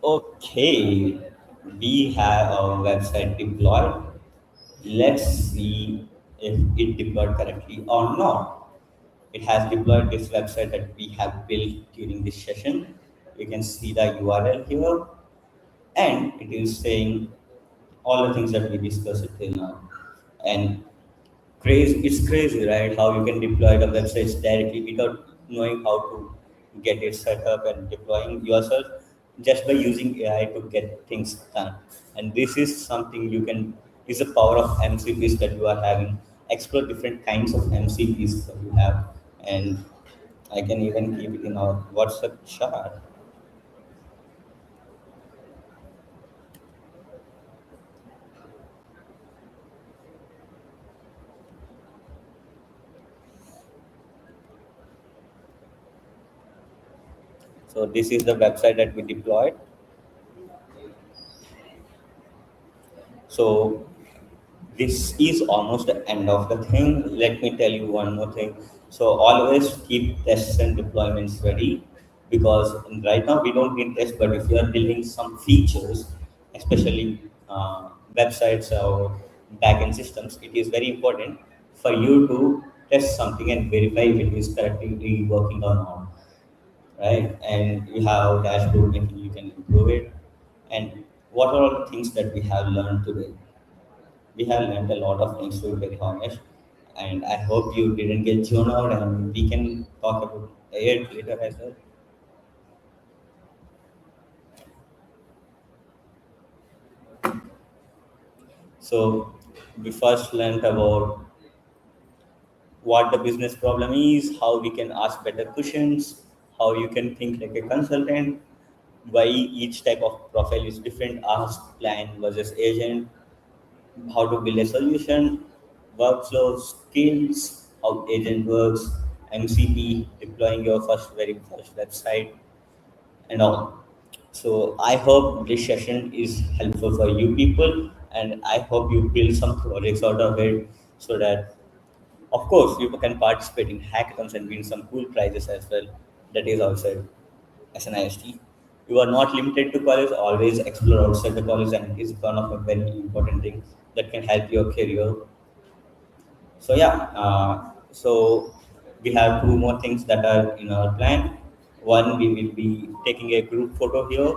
Okay, we have our website deployed. Let's see if it deployed correctly or not. It has deployed this website that we have built during this session. You can see the URL here, and it is saying all the things that we discussed till now. And it's crazy, right? How you can deploy the websites directly without knowing how to get it set up and deploying yourself, just by using AI to get things done. And this is something you can is the power of MCPs that you are having. Explore different kinds of MCPs that you have, and I can even keep it in our WhatsApp chat. So this is the website that we deployed. So this is almost the end of the thing. Let me tell you one more thing. So always keep tests and deployments ready, because right now we don't need tests, but if you are building some features, especially websites or backend systems, it is very important for you to test something and verify if it is correctly working or not, right? And you have dashboard and you can improve it. And what are all the things that we have learned today? We have learned a lot of things, to be very honest. And I hope you didn't get thrown out, and we can talk about it later as well. So we first learned about what the business problem is, how we can ask better questions, how you can think like a consultant, why each type of profile is different, ask, plan versus agent, how to build a solution, workflow, skills, how agent works, MCP, deploying your very first website, and all. So I hope this session is helpful for you people, and I hope you build some projects out of it so that, of course, you can participate in hackathons and win some cool prizes as well. That is outside as an IST. You are not limited to college, always explore outside the college, and it is one of a very important thing that can help your career. So yeah, so we have two more things that are in our plan. One, we will be taking a group photo here,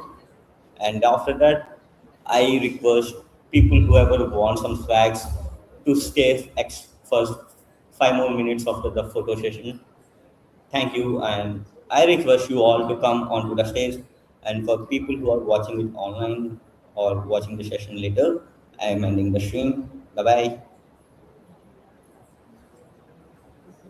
and after that, I request people whoever want some swags to stay for 5 more minutes after the photo session. Thank you, and I request you all to come onto the stage. And for people who are watching it online or watching the session later, I am ending the stream. Bye bye.